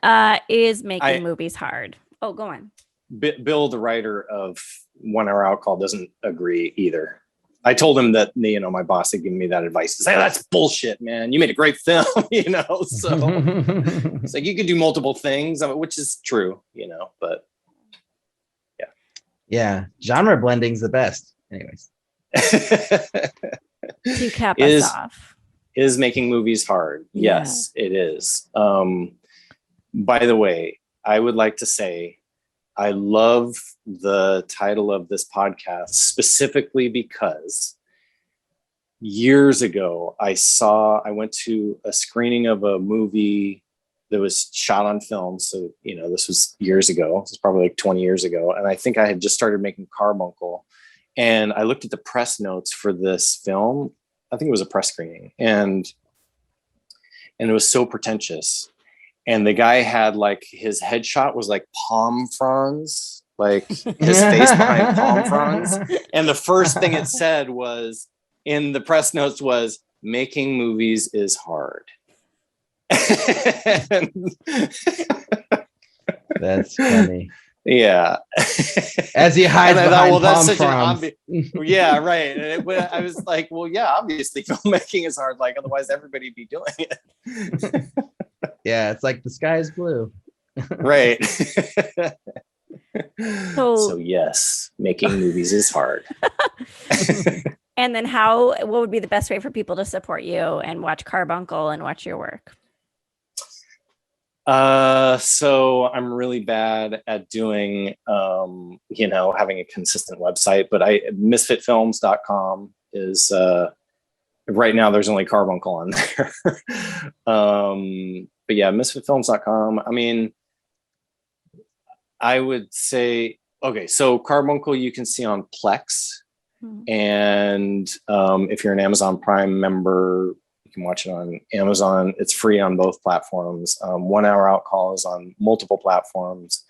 Is making movies hard? Oh, go on. Bill, the writer of 1 Hour Out Call, doesn't agree either. I told him that my boss had given me that advice. He's like, that's bullshit, man. You made a great film, So it's like, you could do multiple things, which is true, but yeah. Yeah, genre blending's the best. Anyways. To cap us off. Is making movies hard? Yes, it is. By the way, I would like to say I love the title of this podcast specifically because years ago, I went to a screening of a movie that was shot on film. So, this was years ago. This was probably like 20 years ago. And I think I had just started making Carbuncle. And I looked at the press notes for this film. I think it was a press screening. And it was so pretentious. And the guy had like, his headshot was like palm fronds, like his face behind palm fronds. And the first thing it said was, in the press notes, was, making movies is hard. That's funny. Yeah. As he hides behind palm fronds. Yeah, right. And I was like, well, yeah, obviously filmmaking is hard. Like, otherwise everybody'd be doing it. Yeah, it's like the sky is blue. Right. So yes, making movies is hard. And then what would be the best way for people to support you and watch Carbuncle and watch your work? So I'm really bad at doing, having a consistent website, but misfitfilms.com is, right now there's only Carbuncle on there. But yeah, misfitfilms.com. I mean, I would say, okay, so Carbuncle you can see on Plex. And if you're an Amazon Prime member, you can watch it on Amazon. It's free on both platforms. 1 Hour Out Call is on multiple platforms.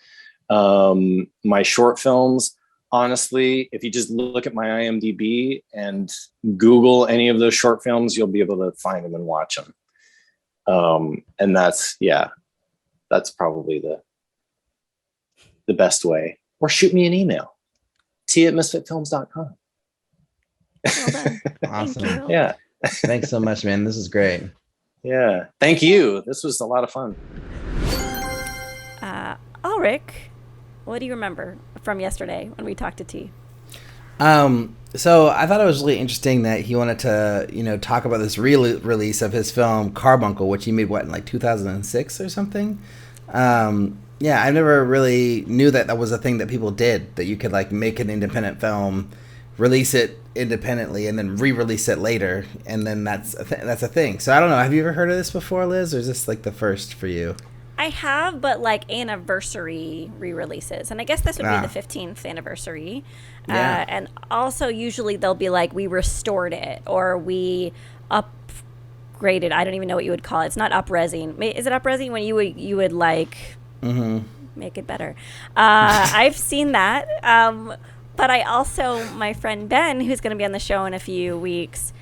My short films, honestly, if you just look at my IMDb and Google any of those short films, you'll be able to find them and watch them. And that's probably the best way. Or shoot me an email, t@misfitfilms.com. Well done. Awesome. Yeah. Thanks so much, man. This is great. Yeah. Thank you. This was a lot of fun. Ulrich, what do you remember from yesterday when we talked to T? So I thought it was really interesting that he wanted to, talk about this release of his film Carbuncle, which he made in like 2006 or something. Yeah, I never really knew that was a thing that people did, that you could like make an independent film, release it independently, and then re-release it later, and then that's a thing. So I don't know. Have you ever heard of this before, Liz, or is this like the first for you? I have, but like anniversary re-releases, and I guess this would be the 15th anniversary. Yeah. And also usually they'll be like, we restored it or we upgraded. I don't even know what you would call it. It's not up-resing. Is it up-resing when you would like make it better? I've seen that. But I also, my friend Ben, who's going to be on the show in a few weeks,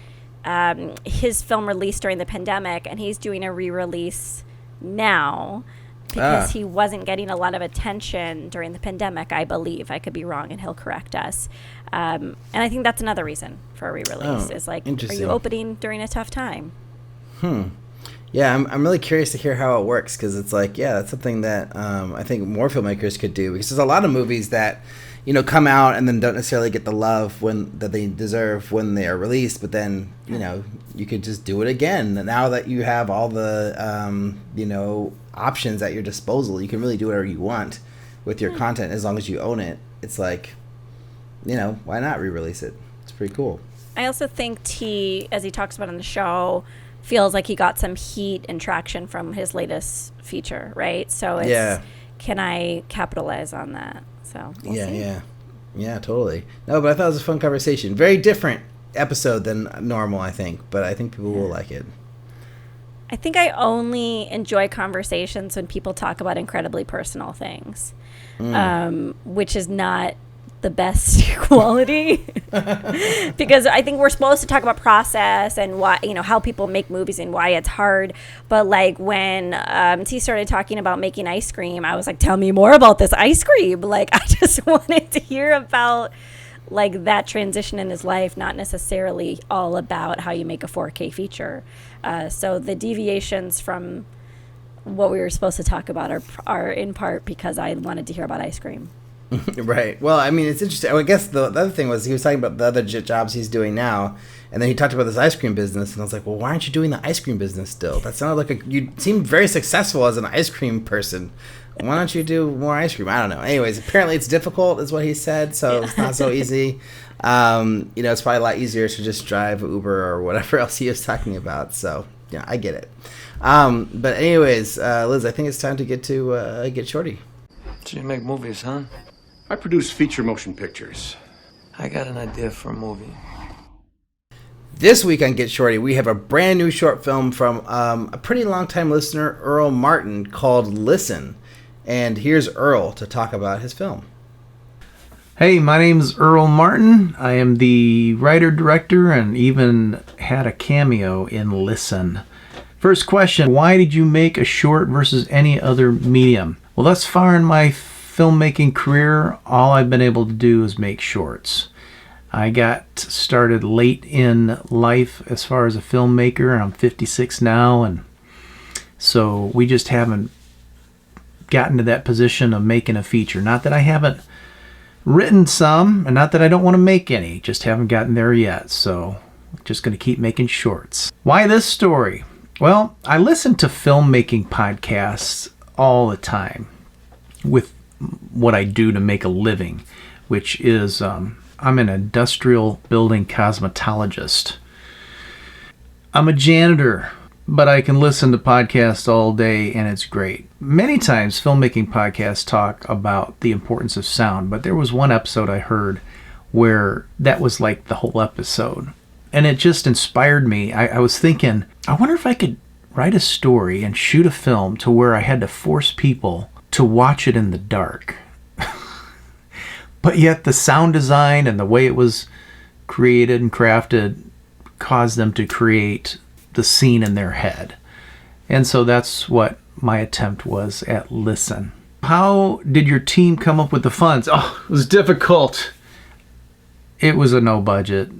his film released during the pandemic, and he's doing a re-release now because he wasn't getting a lot of attention during the pandemic, I believe. I could be wrong, and he'll correct us. And I think that's another reason for a re-release. Is like, are you opening during a tough time? Yeah, I'm really curious to hear how it works, because it's like, yeah, that's something that I think more filmmakers could do, because there's a lot of movies that come out and then don't necessarily get the love that they deserve when they are released, but then you could just do it again. Now that you have all the options at your disposal, you can really do whatever you want with your content as long as you own it. It's like, why not re-release it? It's pretty cool. I also think T, as he talks about on the show, feels like he got some heat and traction from his latest feature, right? So it's, can I capitalize on that? So we'll see. Yeah, totally. No, but I thought it was a fun conversation. Very different episode than normal, I think, but I think people will like it. I think I only enjoy conversations when people talk about incredibly personal things, which is not the best quality because I think we're supposed to talk about process and why, how people make movies and why it's hard. But like when T started talking about making ice cream, I was like, tell me more about this ice cream. Like, I just wanted to hear about like that transition in his life, not necessarily all about how you make a 4K feature. So the deviations from what we were supposed to talk about are in part because I wanted to hear about ice cream. Right. Well, I mean, it's interesting. I guess the other thing was he was talking about the other jobs he's doing now, and then he talked about this ice cream business, and I was like, well, why aren't you doing the ice cream business still? That sounded like you seemed very successful as an ice cream person. Why don't you do more ice cream? I don't know. Anyways, apparently it's difficult, is what he said, so it's not so easy. It's probably a lot easier to just drive Uber or whatever else he was talking about. So, yeah, I get it. But anyways, Liz, I think it's time to get to Get Shorty. So you make movies, huh? I produce feature motion pictures. I got an idea for a movie. This week on Get Shorty, we have a brand new short film from a pretty long-time listener, Earl Martin, called Listen. And here's Earl to talk about his film. Hey, my name's Earl Martin. I am the writer-director and even had a cameo in Listen. First question, why did you make a short versus any other medium? Well, thus far in my filmmaking career, all I've been able to do is make shorts. I got started late in life as far as a filmmaker, and I'm 56 now, and so we just haven't gotten to that position of making a feature. Not that I haven't written some, and not that I don't want to make any, just haven't gotten there yet, so just going to keep making shorts. Why this story? Well, I listen to filmmaking podcasts all the time with what I do to make a living, which is I'm an industrial building cosmetologist. I'm a janitor, but I can listen to podcasts all day and it's great. Many times filmmaking podcasts talk about the importance of sound, but there was one episode I heard where that was like the whole episode. And it just inspired me. I was thinking, I wonder if I could write a story and shoot a film to where I had to force people to watch it in the dark. But yet the sound design and the way it was created and crafted caused them to create the scene in their head. And so that's what my attempt was at Listen. How did your team come up with the funds? Oh, it was difficult. It was a no budget.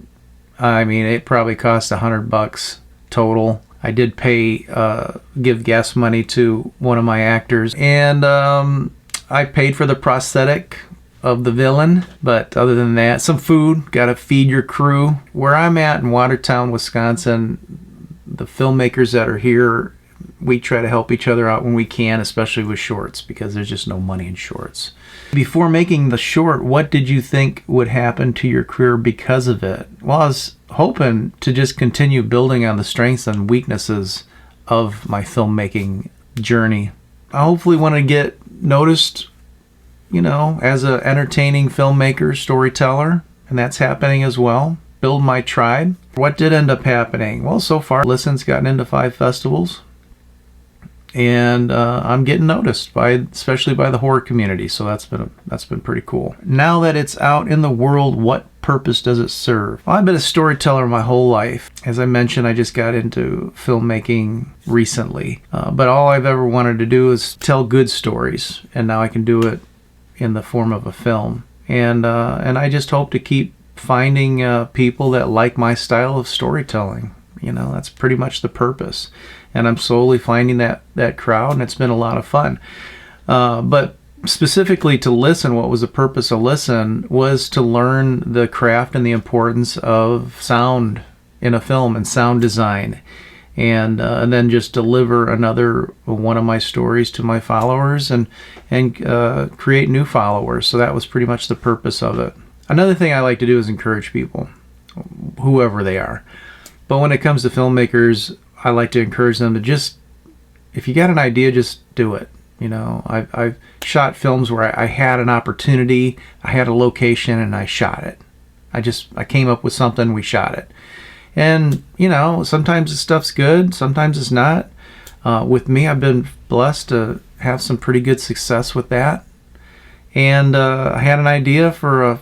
I mean, it probably cost $100 total. I did give gas money to one of my actors, and I paid for the prosthetic of the villain, but other than that, some food, gotta feed your crew. Where I'm at in Watertown, Wisconsin, the filmmakers that are here, we try to help each other out when we can, especially with shorts, because there's just no money in shorts. Before making the short, what did you think would happen to your career because of it? Well, I was hoping to just continue building on the strengths and weaknesses of my filmmaking journey. I hopefully want to get noticed, as an entertaining filmmaker, storyteller, and that's happening as well. Build my tribe. What did end up happening? Well, so far, Listen's gotten into 5 festivals, and I'm getting noticed especially by the horror community. So that's been pretty cool. Now that it's out in the world, what purpose does it serve? Well, I've been a storyteller my whole life. As I mentioned, I just got into filmmaking recently, but all I've ever wanted to do is tell good stories, and now I can do it in the form of a film. And I just hope to keep finding people that like my style of storytelling. That's pretty much the purpose. And I'm slowly finding that crowd, and it's been a lot of fun. But specifically to Listen, what was the purpose of Listen was to learn the craft and the importance of sound in a film and sound design. And then just deliver another one of my stories to my followers and create new followers. So that was pretty much the purpose of it. Another thing I like to do is encourage people, whoever they are. But when it comes to filmmakers, I like to encourage them to just, if you got an idea, just do it. I've shot films where I had an opportunity, I had a location, and I shot it. I came up with something, we shot it. And, sometimes the stuff's good, sometimes it's not. With me, I've been blessed to have some pretty good success with that. And I had an idea for a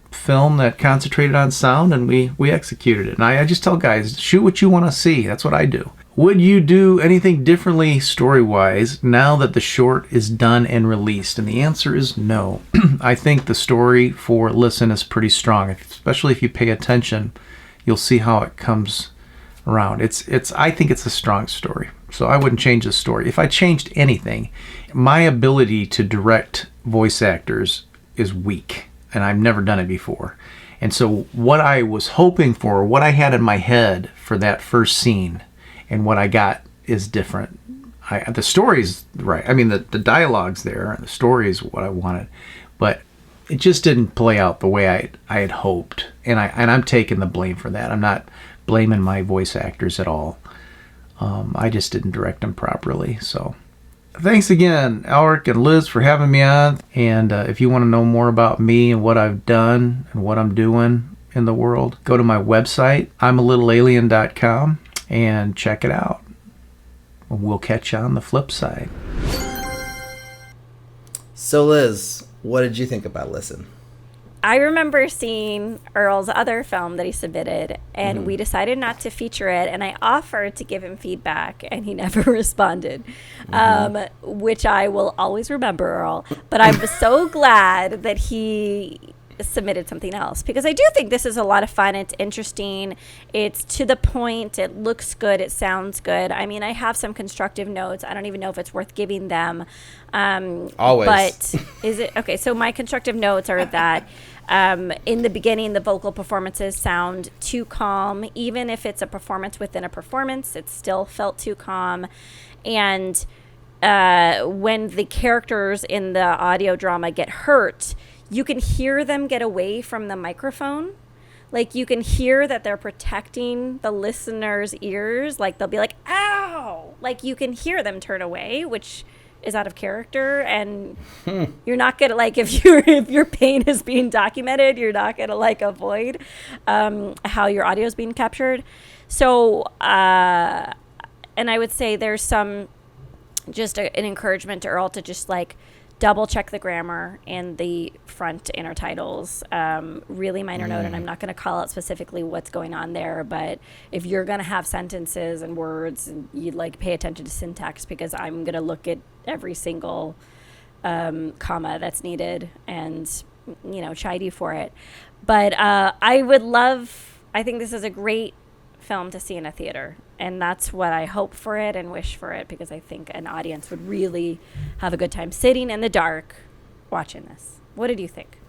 film that concentrated on sound, and we executed it. And I just tell guys, shoot what you want to see. That's what I do. Would you do anything differently story-wise now that the short is done and released? And the answer is no. I think the story for Listen is pretty strong, especially if you pay attention. You'll see how it comes around. I think it's a strong story, so I wouldn't change the story. If I changed anything, my ability to direct voice actors is weak, and I've never done it before. And so what I was hoping for, what I had in my head for that first scene, and what I got is different. The story's right. I mean, the dialogue's there, and the story is what I wanted, but it just didn't play out the way I had hoped. And I'm taking the blame for that. I'm not blaming my voice actors at all. I just didn't direct them properly. So thanks again, Alric and Liz, for having me on. And if you want to know more about me and what I've done and what I'm doing in the world, go to my website, imalittlealien.com, and check it out. We'll catch you on the flip side. So, Liz, what did you think about Listen? I remember seeing Earl's other film that he submitted, and we decided not to feature it, and I offered to give him feedback, and he never responded, which I will always remember, Earl. But I'm so glad that he submitted something else, because I do think this is a lot of fun. It's interesting. It's to the point. It looks good. It sounds good. I mean, I have some constructive notes. I don't even know if it's worth giving them. Always. But is it okay? So my constructive notes are that in the beginning, the vocal performances sound too calm. Even if it's a performance within a performance, it still felt too calm. And when the characters in the audio drama get hurt, you can hear them get away from the microphone. Like, you can hear that they're protecting the listener's ears. Like, they'll be like, ow! Like, you can hear them turn away, which is out of character. And you're not going to, like, if your pain is being documented, you're not going to, like, avoid how your audio is being captured. So, and I would say there's some, just an encouragement to Earl to just, like, double check the grammar and the front inner titles. Really minor note, and I'm not going to call out specifically what's going on there, but if you're going to have sentences and words, and you'd like pay attention to syntax, because I'm going to look at every single comma that's needed and, chide you for it. But I think this is a great film to see in a theater, and that's what I hope for it and wish for it, because I think an audience would really have a good time sitting in the dark watching this. What did you think?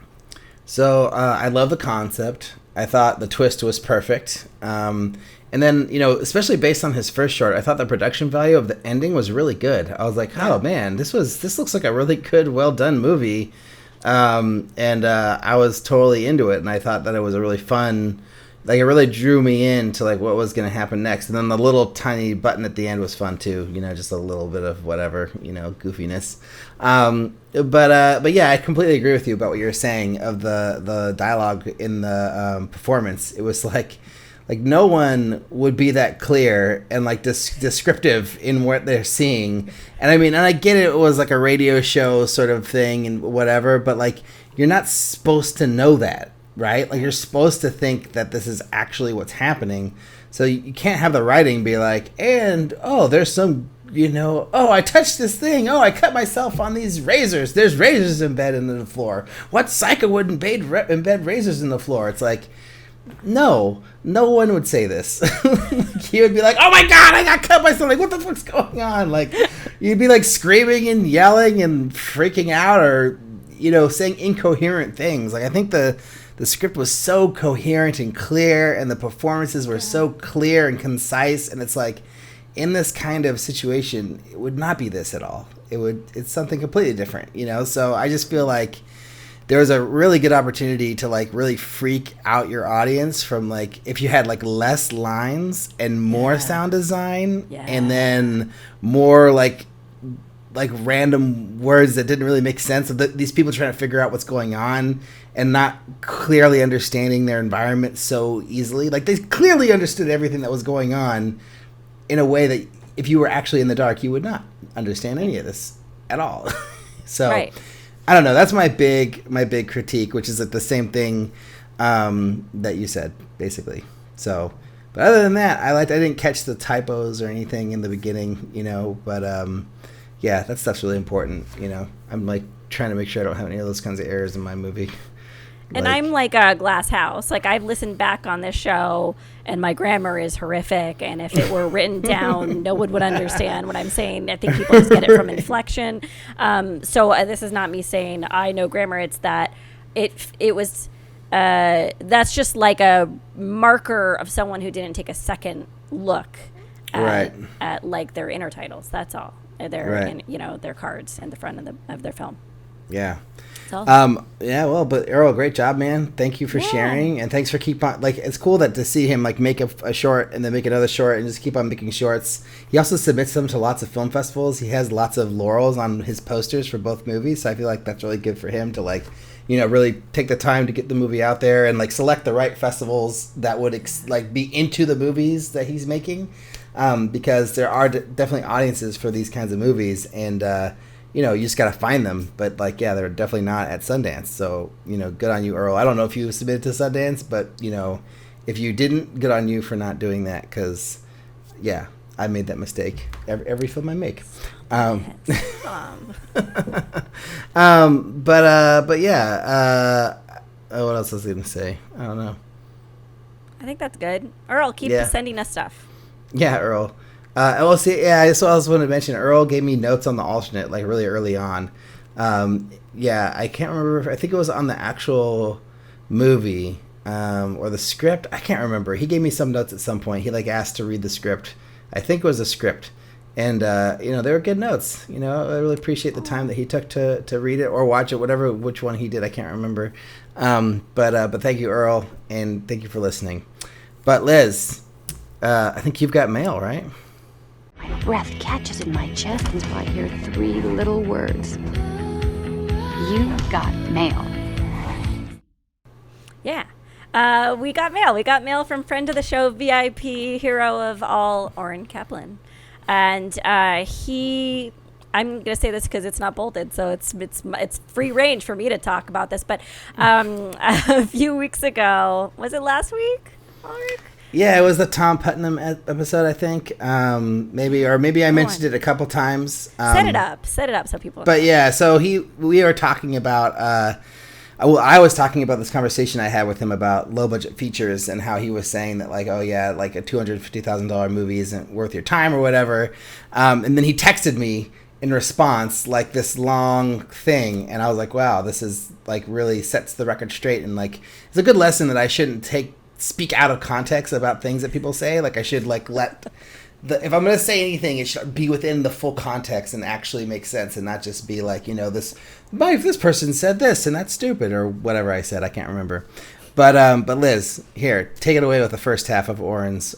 So I love the concept. I thought the twist was perfect. And then, especially based on his first short, I thought the production value of the ending was really good. I was like, oh man, this looks like a really good, well done movie. And I was totally into it, and I thought that it was a really fun. Like, it really drew me into, like, what was going to happen next. And then the little tiny button at the end was fun, too. Just a little bit of whatever, goofiness. But yeah, I completely agree with you about what you were saying of the dialogue in the performance. It was like no one would be that clear and, like, descriptive in what they're seeing. And I mean, and I get it was like a radio show sort of thing and whatever, but, like, you're not supposed to know that. Right? Like, you're supposed to think that this is actually what's happening. So you can't have the writing be like, and, there's some, I touched this thing. I cut myself on these razors. There's razors embedded in the floor. What psycho would embed razors in the floor? It's like, no one would say this. He would be like, oh my God, I got cut myself. Like, what the fuck's going on? Like, you'd be like screaming and yelling and freaking out, or, saying incoherent things. Like, I think the script was so coherent and clear, and the performances were so clear and concise, and it's like, in this kind of situation, it would not be this at all. It's something completely different, So I just feel like there was a really good opportunity to, like, really freak out your audience from, like, if you had, like, less lines and more sound design, and then more like random words that didn't really make sense. Of these people trying to figure out what's going on and not clearly understanding their environment so easily. Like, they clearly understood everything that was going on in a way that if you were actually in the dark, you would not understand any of this at all. So right. I don't know. That's my big critique, which is like the same thing that you said, basically. So, but other than that, I didn't catch the typos or anything in the beginning, but yeah, that stuff's really important. I'm like trying to make sure I don't have any of those kinds of errors in my movie. And I'm like a glass house. Like, I've listened back on this show, and my grammar is horrific. And if it were written down, no one would understand what I'm saying. I think people just get it from inflection. So this is not me saying I know grammar. It's that it was. That's just like a marker of someone who didn't take a second look at like their inner titles. That's all. Their their cards in the front of their film. Yeah. So. Well, but Earl, great job, man. Thank you for sharing, and thanks for keep on, like, it's cool that to see him like make a short and then make another short and just keep on making shorts. He also submits them to lots of film festivals. He has lots of laurels on his posters for both movies, so I feel like that's really good for him to like, really take the time to get the movie out there and like select the right festivals that would be into the movies that he's making, because there are definitely audiences for these kinds of movies, and you just got to find them. But like, yeah, they're definitely not at Sundance. So, good on you, Earl. I don't know if you submitted to Sundance, but, if you didn't, good on you for not doing that. Because, yeah, I made that mistake every film I make. But yeah. What else was I going to say? I don't know. I think that's good. Earl, keep sending us stuff. Yeah, Earl. I also wanted to mention Earl gave me notes on the alternate like really early on. I can't remember. I think it was on the actual movie or the script. I can't remember. He gave me some notes at some point. He like asked to read the script. I think it was a script, and they were good notes. I really appreciate the time that he took to read it or watch it, which one he did. I can't remember. But thank you, Earl, and thank you for listening. But Liz, I think you've got mail, right? My breath catches in my chest until I hear 3 little words. You got mail. Yeah. We got mail. We got mail from friend of the show, VIP, hero of all, Oren Kaplan. And I'm going to say this because it's not bolted, so it's free range for me to talk about this. But a few weeks ago, was it last week, Ulrich? Yeah, it was the Tom Putnam episode, I think. Maybe I mentioned it a couple times. Set it up so people know. But yeah, so we were talking about, I was talking about this conversation I had with him about low budget features and how he was saying that like, oh yeah, like a $250,000 movie isn't worth your time or whatever. And then he texted me in response like this long thing, and I was like, wow, this is like really sets the record straight, and like it's a good lesson that I shouldn't speak out of context about things that people say. Like I should like if I'm going to say anything, it should be within the full context and actually make sense, and not just be like, this person said this and that's stupid or whatever I said. I can't remember. But Liz, here, take it away with the first half of Oren's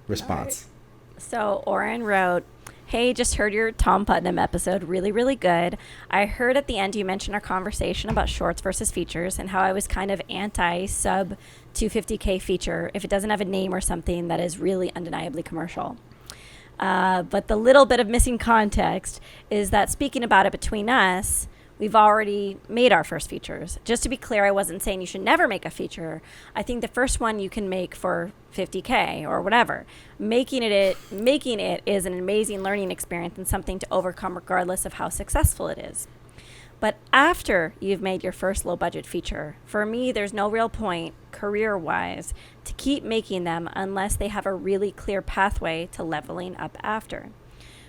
response. Right. So Oren wrote, "Hey, just heard your Tom Putnam episode. Really, really good. I heard at the end you mentioned our conversation about shorts versus features and how I was kind of anti-sub 250K feature if it doesn't have a name or something that is really undeniably commercial. But the little bit of missing context is that speaking about it between us, we've already made our first features. Just to be clear, I wasn't saying you should never make a feature. I think the first one you can make for 50K or whatever. Making it is an amazing learning experience and something to overcome regardless of how successful it is. But after you've made your first low-budget feature, for me, there's no real point, career-wise, to keep making them unless they have a really clear pathway to leveling up after.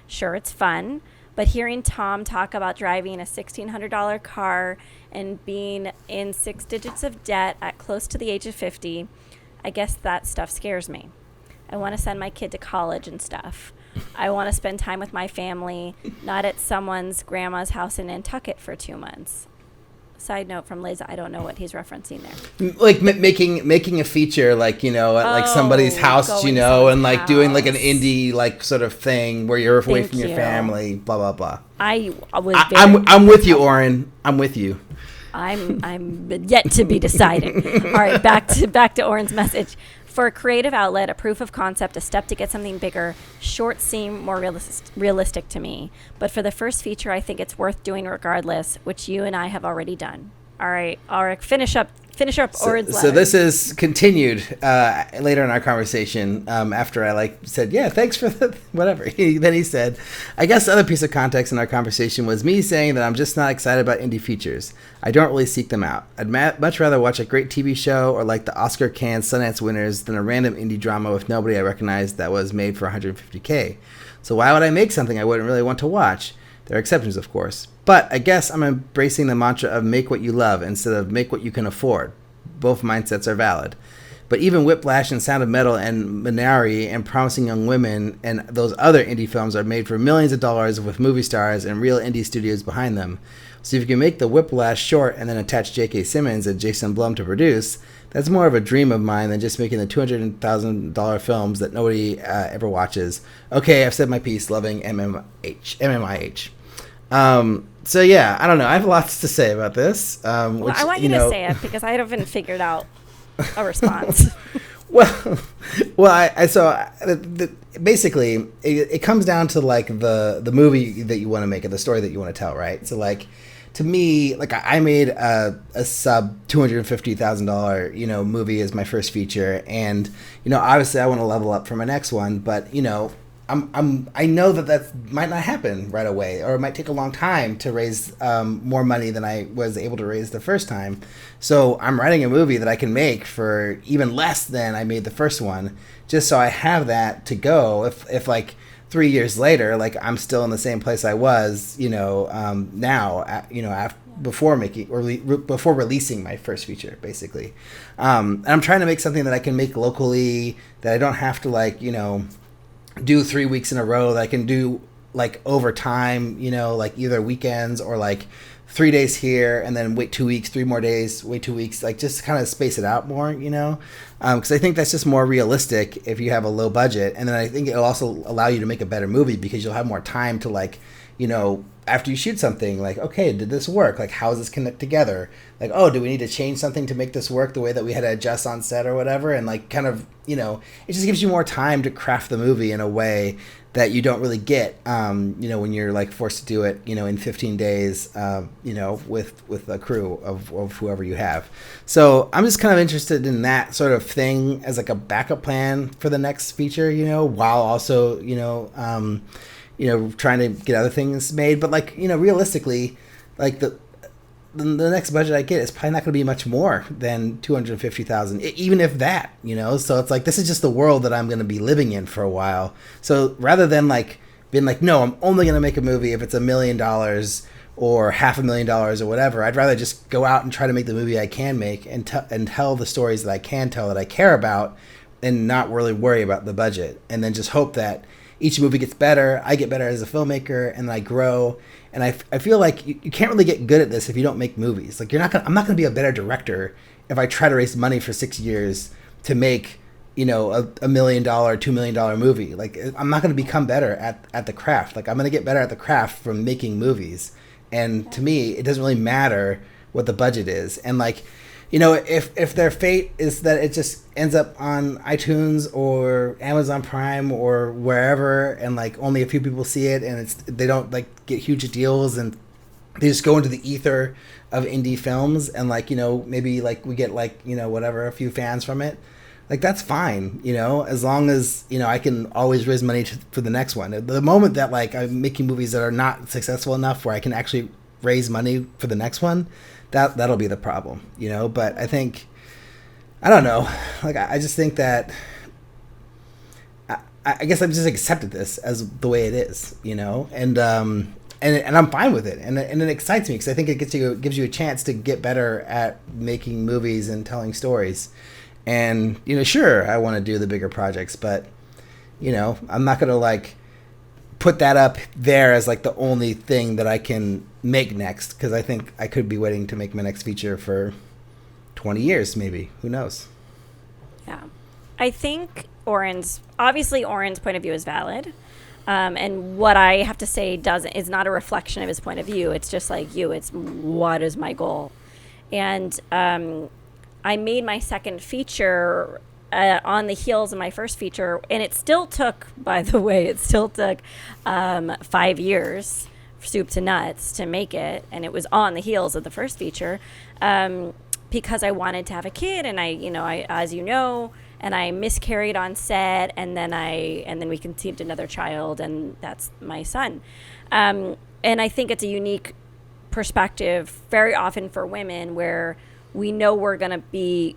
Sure, it's fun, but hearing Tom talk about driving a $1,600 car and being in 6 digits of debt at close to the age of 50, I guess that stuff scares me. I want to send my kid to college and stuff. I want to spend time with my family, not at someone's grandma's house in Nantucket for 2 months. Side note from Liz, I don't know what he's referencing there. Like making a feature, like, at like somebody's house, and like doing like an indie like sort of thing where you're away from your family, blah blah blah. I'm with you, Oren. I'm with you. I'm yet to be decided. All right, back to Oren's message. For a creative outlet, a proof of concept, a step to get something bigger, shorts seem more realistic to me. But for the first feature, I think it's worth doing regardless, which you and I have already done. All right, Ulrich, finish up finish up Oren's letter. So this is continued later in our conversation after I said, yeah, thanks for the whatever. Then he said, I guess the other piece of context in our conversation was me saying that I'm just not excited about indie features. I don't really seek them out. I'd much rather watch a great TV show or like the Oscar Cannes Sundance winners than a random indie drama with nobody I recognize that was made for $150K. So why would I make something I wouldn't really want to watch? There are exceptions, of course. But I guess I'm embracing the mantra of make what you love instead of make what you can afford. Both mindsets are valid. But even Whiplash and Sound of Metal and Minari and Promising Young Women and those other indie films are made for millions of dollars with movie stars and real indie studios behind them. So if you can make the Whiplash short and then attach J.K. Simmons and Jason Blum to produce, that's more of a dream of mine than just making the $200,000 films that nobody ever watches. Okay, I've said my piece, loving MMIH. So yeah, I don't know. I have lots to say about this. Well, I want you to say it because I haven't figured out a response. Basically, it comes down to like the movie that you want to make and the story that you want to tell, right? So like, to me, like I made a sub $250,000 movie as my first feature, and obviously I want to level up for my next one, but I know that might not happen right away, or it might take a long time to raise more money than I was able to raise the first time. So I'm writing a movie that I can make for even less than I made the first one, just so I have that to go. If like 3 years later, like I'm still in the same place I was, now, before before releasing my first feature, basically. And I'm trying to make something that I can make locally, that I don't have to do 3 weeks in a row, that I can do like over time, like either weekends or like 3 days here and then wait 2 weeks, 3 more days, wait 2 weeks, like just kind of space it out more, because I think that's just more realistic if you have a low budget. And then I think it'll also allow you to make a better movie because you'll have more time to after you shoot something, like, okay, did this work? Like, how does this connect together? Like, oh, do we need to change something to make this work the way that we had to adjust on set or whatever? And like, kind of, it just gives you more time to craft the movie in a way that you don't really get, when you're like forced to do it, in 15 days, with a crew of whoever you have. So I'm just kind of interested in that sort of thing as like a backup plan for the next feature, while also, trying to get other things made. But like, realistically, like the next budget I get is probably not going to be much more than $250,000, even if that, so it's like, this is just the world that I'm going to be living in for a while. So rather than like being like, no, I'm only going to make a movie if it's $1 million or $500,000 or whatever, I'd rather just go out and try to make the movie I can make and tell the stories that I can tell that I care about, and not really worry about the budget, and then just hope that each movie gets better, I get better as a filmmaker, and I grow. And I feel like you can't really get good at this if you don't make movies. Like, I'm not gonna be a better director if I try to raise money for 6 years to make, a $1 million, $2 million movie. Like, I'm not gonna become better at the craft. Like, I'm gonna get better at the craft from making movies. And to me, it doesn't really matter what the budget is. And like, if their fate is that it just ends up on iTunes or Amazon Prime or wherever, and like only a few people see it, and they don't like get huge deals, and they just go into the ether of indie films, and like, maybe like we get like, whatever, a few fans from it, like that's fine, as long as, I can always raise money for the next one. The moment that like I'm making movies that are not successful enough where I can actually raise money for the next one, that'll be the problem, but I think, I don't know, like I just think that I guess I've just accepted this as the way it is, and I'm fine with it, and it excites me because I think it gives you a chance to get better at making movies and telling stories. And sure, I want to do the bigger projects, but I'm not gonna like put that up there as like the only thing that I can make next, because I think I could be waiting to make my next feature for 20 years maybe. Who knows? Yeah, I think Oren's point of view is valid, and what I have to say is not a reflection of his point of view. It's just like you. It's what is my goal, and I made my second feature on the heels of my first feature, and it still took, by the way, 5 years, soup to nuts, to make it, and it was on the heels of the first feature. because I wanted to have a kid, and I as you know, and I miscarried on set, and then we conceived another child, and that's my son. And I think it's a unique perspective very often for women where we know we're going to be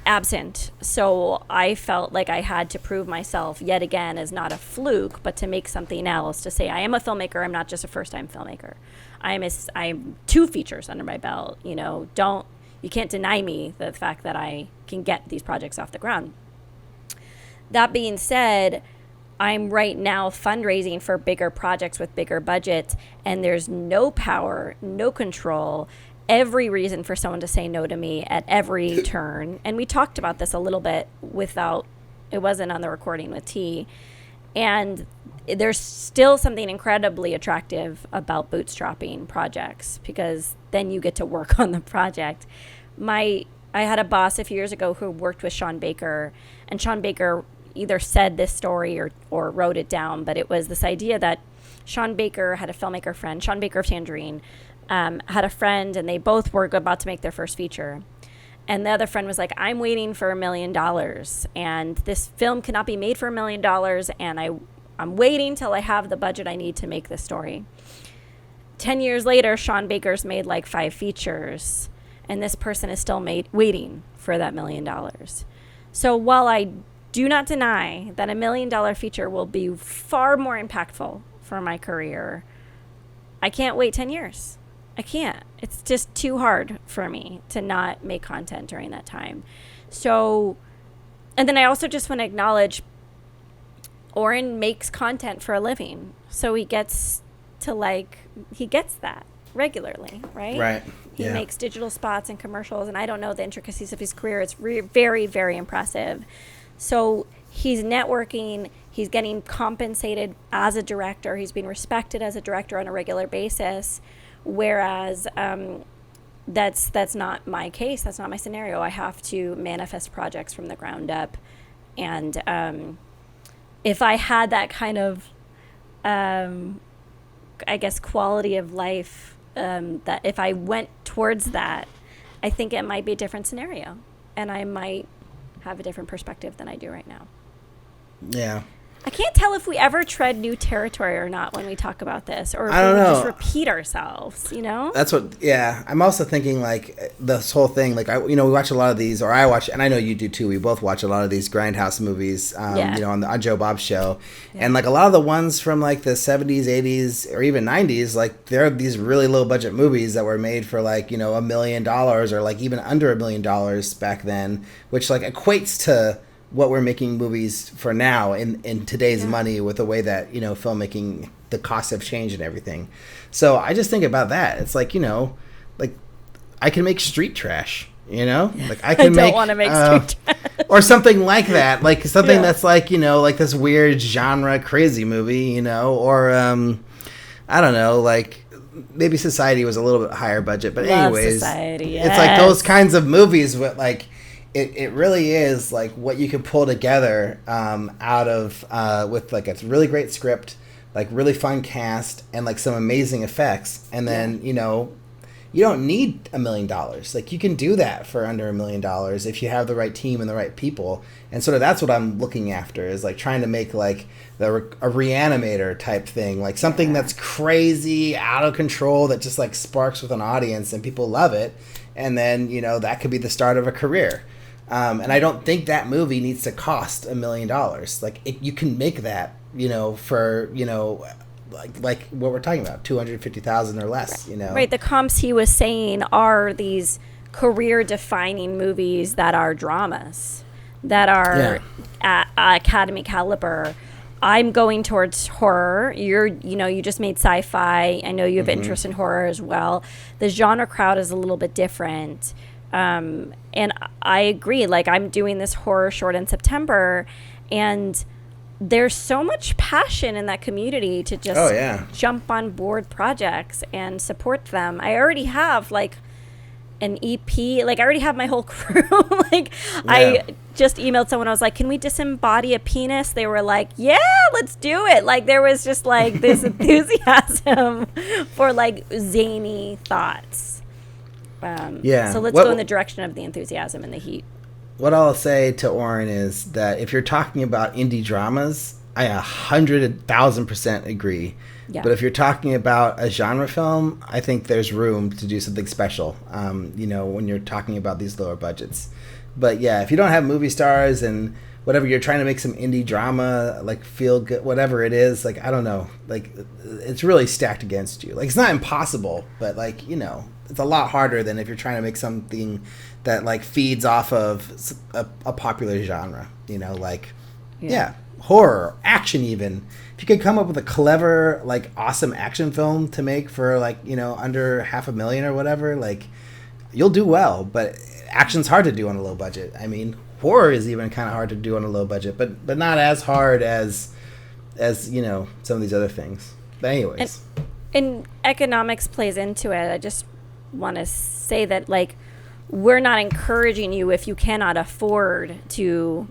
absent. So I felt like I had to prove myself yet again as not a fluke, but to make something else, to say I am a filmmaker. I'm not just a first-time filmmaker. I'm 2 features under my belt. You can't deny me the fact that I can get these projects off the ground. That being said, I'm right now fundraising for bigger projects with bigger budgets, and there's no power, no control, every reason for someone to say no to me at every turn. And we talked about this a little bit it wasn't on the recording with T. And there's still something incredibly attractive about bootstrapping projects, because then you get to work on the project. I had a boss a few years ago who worked with Sean Baker, and Sean Baker either said this story or wrote it down, but it was this idea that Sean Baker had a filmmaker friend, Sean Baker of Tangerine, had a friend, and they both were about to make their first feature. And the other friend was like, I'm waiting for $1 million, and this film cannot be made for $1 million, and I'm waiting till I have the budget I need to make this story. 10 years later, Sean Baker's made like 5 features, and this person is still waiting for that $1 million. So while I do not deny that $1 million feature will be far more impactful for my career, I can't wait 10 years. I can't. It's just too hard for me to not make content during that time. So, and then I also just want to acknowledge Oren makes content for a living. So he gets that regularly, right? Right. He makes digital spots and commercials, and I don't know the intricacies of his career. It's very, very impressive. So he's networking. He's getting compensated as a director. He's being respected as a director on a regular basis. Whereas that's not my case. That's not my scenario. I have to manifest projects from the ground up. And if I had that kind of, I guess, quality of life, that if I went towards that, I think it might be a different scenario. And I might have a different perspective than I do right now. Yeah. I can't tell if we ever tread new territory or not when we talk about this, or if I don't we know. just repeat ourselves, That's what, I'm also thinking, like, this whole thing, like, we watch a lot of these, or I watch, and I know you do too, we both watch a lot of these Grindhouse movies, on Joe Bob's show. Yeah. And, like, a lot of the ones from, like, the 70s, 80s, or even 90s, like, they're these really low-budget movies that were made for, like, $1 million, or, like, even under $1 million back then, which, like, equates to what we're making movies for now in today's money, with the way that, filmmaking, the costs have changed and everything. So I just think about that. It's like, like, I can make street trash, like I can don't want to make street trash. Or something like that, like something that's like, like this weird genre crazy movie, or I don't know, like maybe Society was a little bit higher budget, but Love anyways, Society, yes. It's like those kinds of movies with like, It really is like what you can pull together out of with like a really great script, like really fun cast, and like some amazing effects. And then you don't need $1 million. Like you can do that for under $1 million if you have the right team and the right people. And sort of that's what I'm looking after, is like trying to make like a Reanimator type thing, like something that's crazy, out of control, that just like sparks with an audience and people love it. And then that could be the start of a career. And I don't think that movie needs to cost $1 million. Like you can make that, for like what we're talking about, 250,000 or less. Right. The comps he was saying are these career-defining movies that are dramas, that are at Academy caliber. I'm going towards horror. You just made sci-fi. I know you have interest in horror as well. The genre crowd is a little bit different. And I agree, like I'm doing this horror short in September, and there's so much passion in that community to just jump on board projects and support them. I already have like an EP, like I already have my whole crew. I just emailed someone, I was like, can we disembody a penis? They were like, yeah, let's do it. Like there was just like this enthusiasm for like zany thoughts. So let's go in the direction of the enthusiasm and the heat. What I'll say to Oren is that if you're talking about indie dramas, I 100,000% agree. Yeah. But if you're talking about a genre film, I think there's room to do something special, when you're talking about these lower budgets. But yeah, if you don't have movie stars and whatever, you're trying to make some indie drama, like feel good, whatever it is, like, I don't know, like, it's really stacked against you. Like, it's not impossible, but like, it's a lot harder than if you're trying to make something that like feeds off of a popular genre, horror, action even. If you could come up with a clever, like, awesome action film to make for like, under $500,000 or whatever, like, you'll do well. But action's hard to do on a low budget. I mean, horror is even kind of hard to do on a low budget, but not as hard as some of these other things. But anyways, and economics plays into it. I just want to say that, like, we're not encouraging you, if you cannot afford to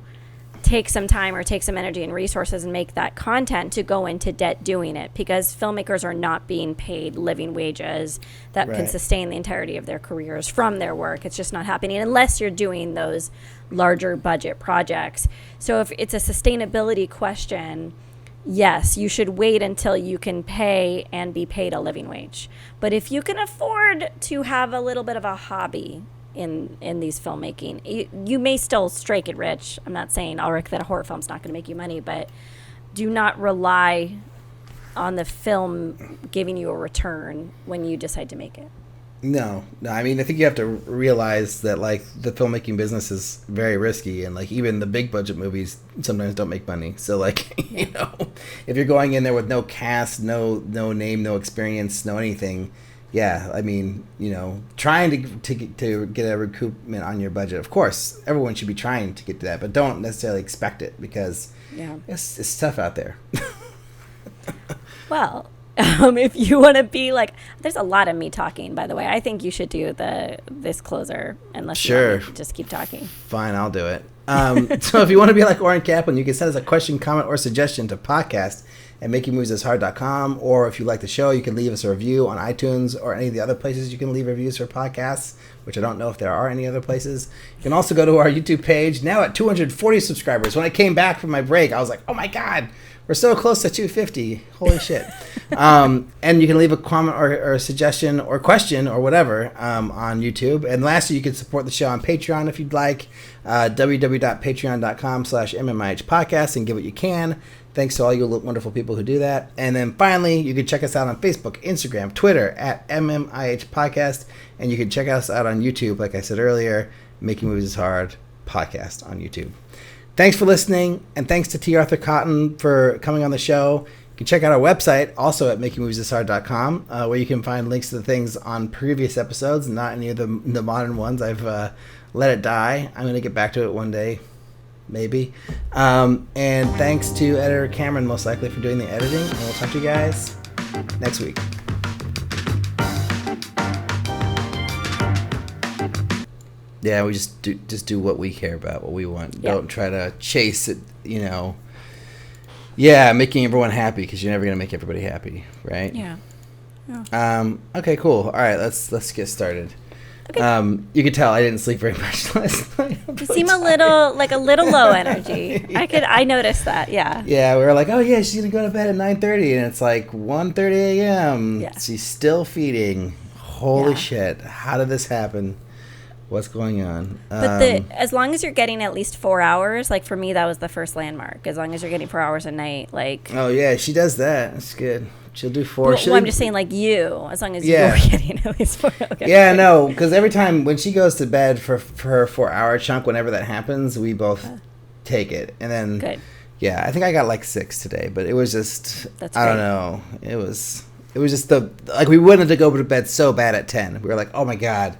take some time or take some energy and resources and make that content, to go into debt doing it, because filmmakers are not being paid living wages that can sustain the entirety of their careers from their work. It's just not happening unless you're doing those larger budget projects. So if it's a sustainability question, yes, you should wait until you can pay and be paid a living wage. But if you can afford to have a little bit of a hobby in these filmmaking, you may still strike it rich. I'm not saying, Ulrich, that a horror film's not going to make you money, but do not rely on the film giving you a return when you decide to make it. No. I mean, I think you have to realize that, like, the filmmaking business is very risky, and like even the big budget movies sometimes don't make money. So like, if you're going in there with no cast, no name, no experience, no anything, yeah, I mean, trying to get a recoupment on your budget. Of course, everyone should be trying to get to that, but don't necessarily expect it, because it's tough out there. Well, if you want to be like, there's a lot of me talking, by the way. I think you should do this closer, unless you want to just keep talking. Fine, I'll do it. So if you want to be like Oren Kaplan, you can send us a question, comment, or suggestion to podcast@makingmoviesishard.com. Or if you like the show, you can leave us a review on iTunes or any of the other places you can leave reviews for podcasts, which I don't know if there are any other places. You can also go to our YouTube page, now at 240 subscribers. When I came back from my break, I was like, oh my God, we're so close to 250. Holy shit. And you can leave a comment or a suggestion or question or whatever on YouTube. And lastly, you can support the show on Patreon if you'd like. www.patreon.com/MMIH podcast, and give what you can. Thanks to all you wonderful people who do that. And then finally, you can check us out on Facebook, Instagram, Twitter at MMIH Podcast. And you can check us out on YouTube, like I said earlier, Making Movies is Hard podcast on YouTube. Thanks for listening, and thanks to T. Arthur Cottam for coming on the show. You can check out our website, also at makingmoviesishard.com, where you can find links to the things on previous episodes, not any of the modern ones. I've let it die. I'm going to get back to it one day, maybe. And thanks to editor Cameron, most likely, for doing the editing. And we'll talk to you guys next week. Yeah, we just do what we care about, what we want. Yeah. Don't try to chase it, Yeah, making everyone happy, because you're never gonna make everybody happy, right? Yeah. Okay, cool. All right, let's get started. Okay. You could tell I didn't sleep very much last night. You seem a little low energy. Yeah. I noticed that. Yeah. Yeah, we were like, oh yeah, she's gonna go to bed at 9:30, and it's like 1:30 a.m. Yeah. She's still feeding. Holy shit! How did this happen? What's going on? But as long as you're getting at least 4 hours, like for me, that was the first landmark. As long as you're getting 4 hours a night, like. Oh yeah, she does that. That's good. She'll do 4. Well, I'm just saying, like you, as long as you're getting at least 4. Okay. Yeah, no, because every time when she goes to bed for her 4-hour chunk, whenever that happens, we both take it, and then. Good. Yeah, I think I got like 6 today, but it was just. That's I don't know. It was just we wanted to go to bed so bad at 10. We were like, oh my God.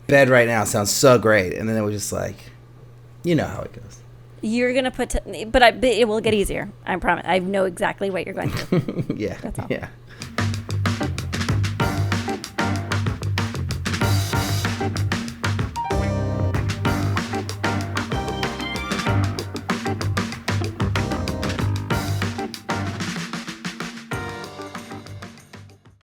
Bed right now sounds so great, and then it was just like, you know how it goes. You're gonna but it will get easier. I promise. I know exactly what you're going through. Yeah. That's all. Yeah.